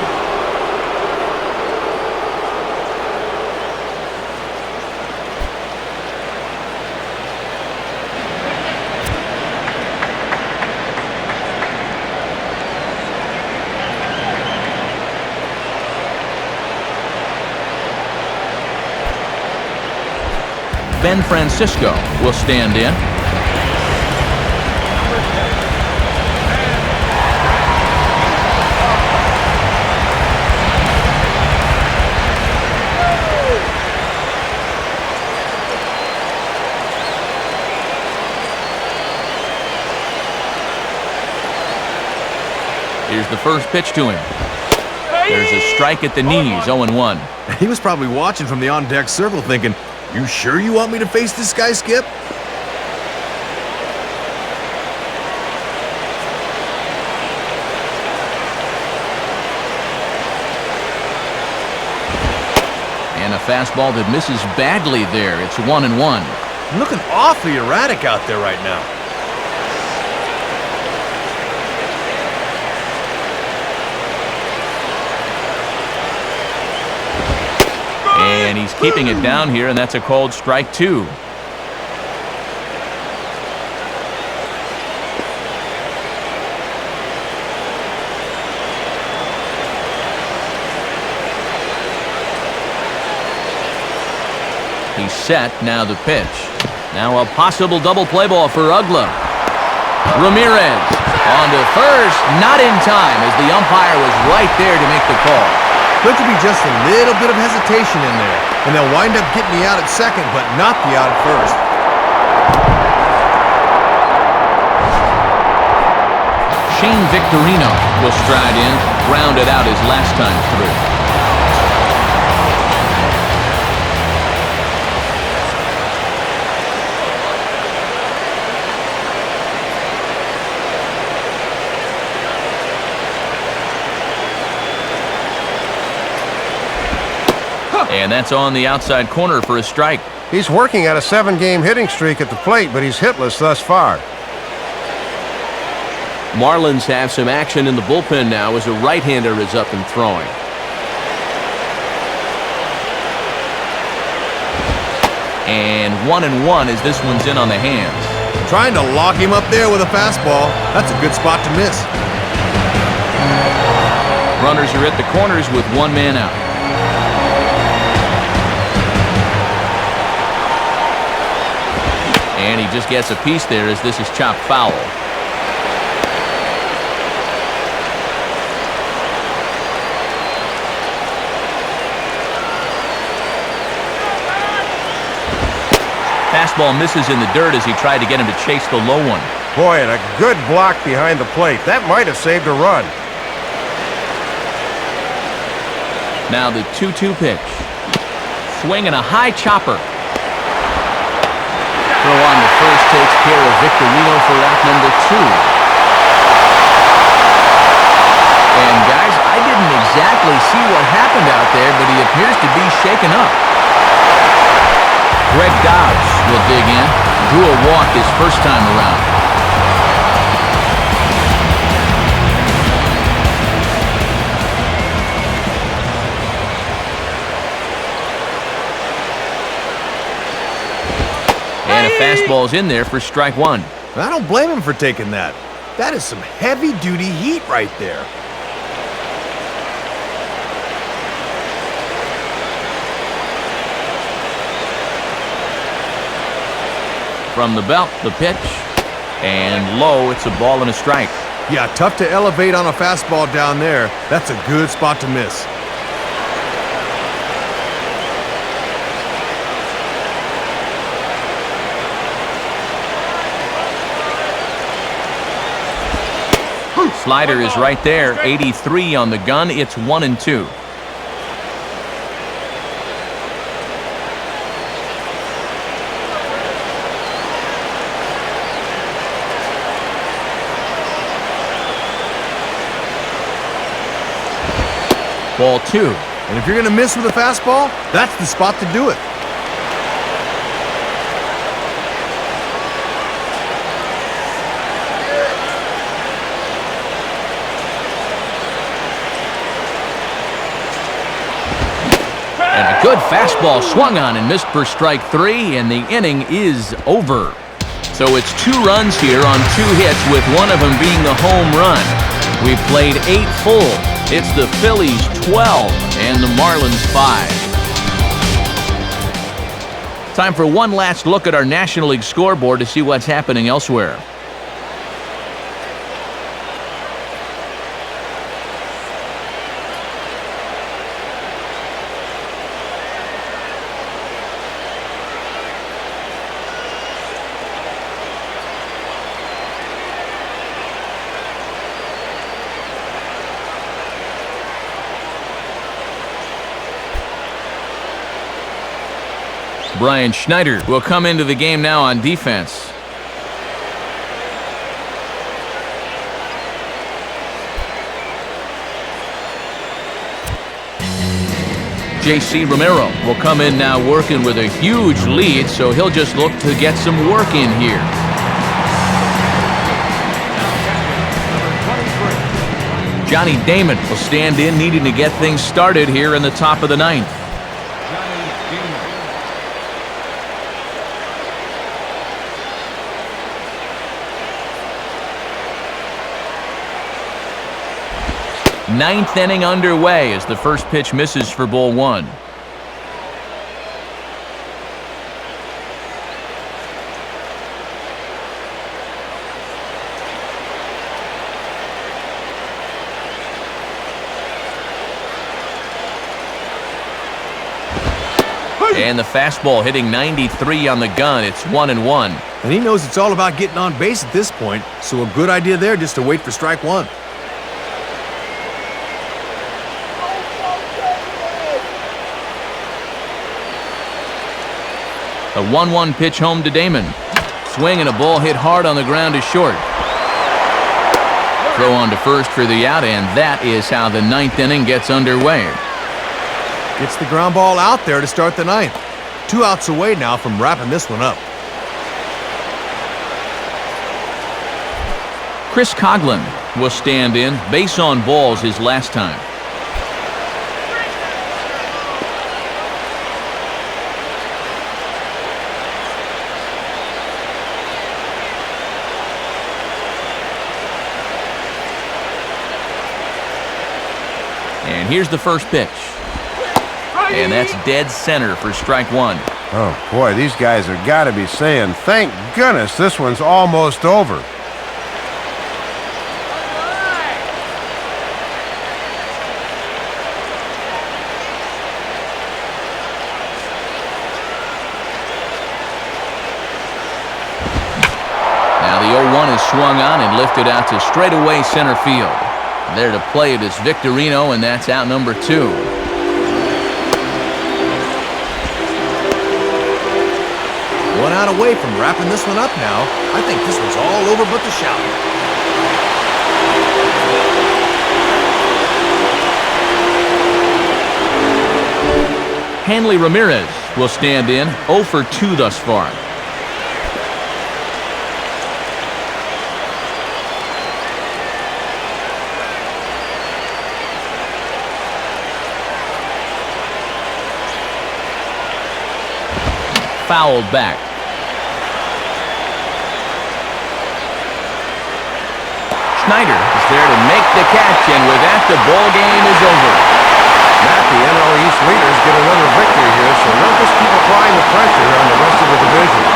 Ben Francisco will stand in. Here's the first pitch to him. There's a strike at the knees, 0-1. He was probably watching from the on-deck circle thinking, "You sure you want me to face this guy, Skip?" And a fastball that misses badly there. It's 1-1. Looking awfully erratic out there right now. And he's keeping it down here, and that's a called strike 2. He's set, now the pitch. Now a possible double play ball for Ugla. Ramirez on to first, not in time as the umpire was right there to make the call. Could be just a little bit of hesitation in there, and they'll wind up getting me out at second, but not the out at first. Shane Victorino will stride in, grounded out his last time through. And that's on the outside corner for a strike. He's working at a 7-game hitting streak at the plate, but he's hitless thus far. Marlins have some action in the bullpen now as a right-hander is up and throwing. And 1-1 as this one's in on the hands. Trying to lock him up there with a fastball. That's a good spot to miss. Runners are at the corners with one man out. And he just gets a piece there as this is chopped foul. Fastball misses in the dirt as he tried to get him to chase the low one. Boy, and a good block behind the plate. That might have saved a run. Now the 2-2 pitch. Swing and a high chopper. Throw on the first takes care of Victorino for out number 2. And guys, I didn't exactly see what happened out there, but he appears to be shaken up. Greg Dobbs will dig in. Drew a walk his first time around. And a fastball's in there for strike 1. I don't blame him for taking that. That is some heavy-duty heat right there. From the belt, the pitch, and low, it's a ball and a strike. Yeah, tough to elevate on a fastball down there. That's a good spot to miss. Slider is right there, 83 on the gun. It's 1-2. Ball 2. And if you're going to miss with a fastball, that's the spot to do it. And a good fastball swung on and missed for strike 3, and the inning is over. So it's 2 runs here on 2 hits, with one of them being the home run. We've played 8 full. It's the Phillies 12 and the Marlins 5. Time for one last look at our National League scoreboard to see what's happening elsewhere. Brian Schneider will come into the game now on defense. J.C. Romero will come in now working with a huge lead, so he'll just look to get some work in here. Johnny Damon will stand in, needing to get things started here in the top of the ninth. Ninth inning underway as the first pitch misses for ball one. And the fastball hitting 93 on the gun. It's 1-1. And he knows it's all about getting on base at this point, so a good idea there just to wait for strike one. A 1-1 pitch home to Damon. Swing and a ball hit hard on the ground is short. Throw on to first for the out, and that is how the ninth inning gets underway. Gets the ground ball out there to start the ninth. 2 outs away now from wrapping this one up. Chris Coughlin will stand in. Base on balls his last time. And here's the first pitch. And that's dead center for strike one. Oh, boy, these guys have got to be saying, thank goodness this one's almost over. Now the 0-1 is swung on and lifted out to straightaway center field. There to play it is Victorino, and that's out number 2. One out away from wrapping this one up now. I think this one's all over but the shout. Hanley Ramirez will stand in. 0 for 2 thus far. Fouled back. Schneider is there to make the catch, and with that, the ball game is over. Matt, the NL East leaders get another victory here, so they'll just keep applying the pressure on the rest of the division.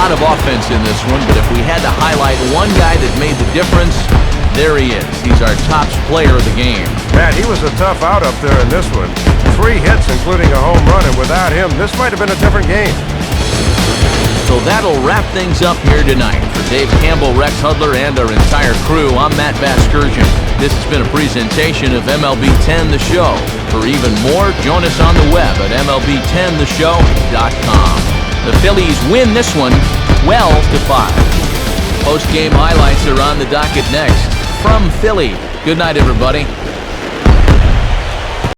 Of offense in this one, but if we had to highlight one guy that made the difference, there he is. He's our top player of the game. Matt, he was a tough out up there in this one. 3 hits, including a home run, and without him, this might have been a different game. So that'll wrap things up here tonight. For Dave Campbell, Rex Hudler, and our entire crew, I'm Matt Vasgersian. This has been a presentation of MLB 10 The Show. For even more, join us on the web at MLB10theshow.com. The Phillies win this one 12-5. Post-game highlights are on the docket next. From Philly, good night, everybody.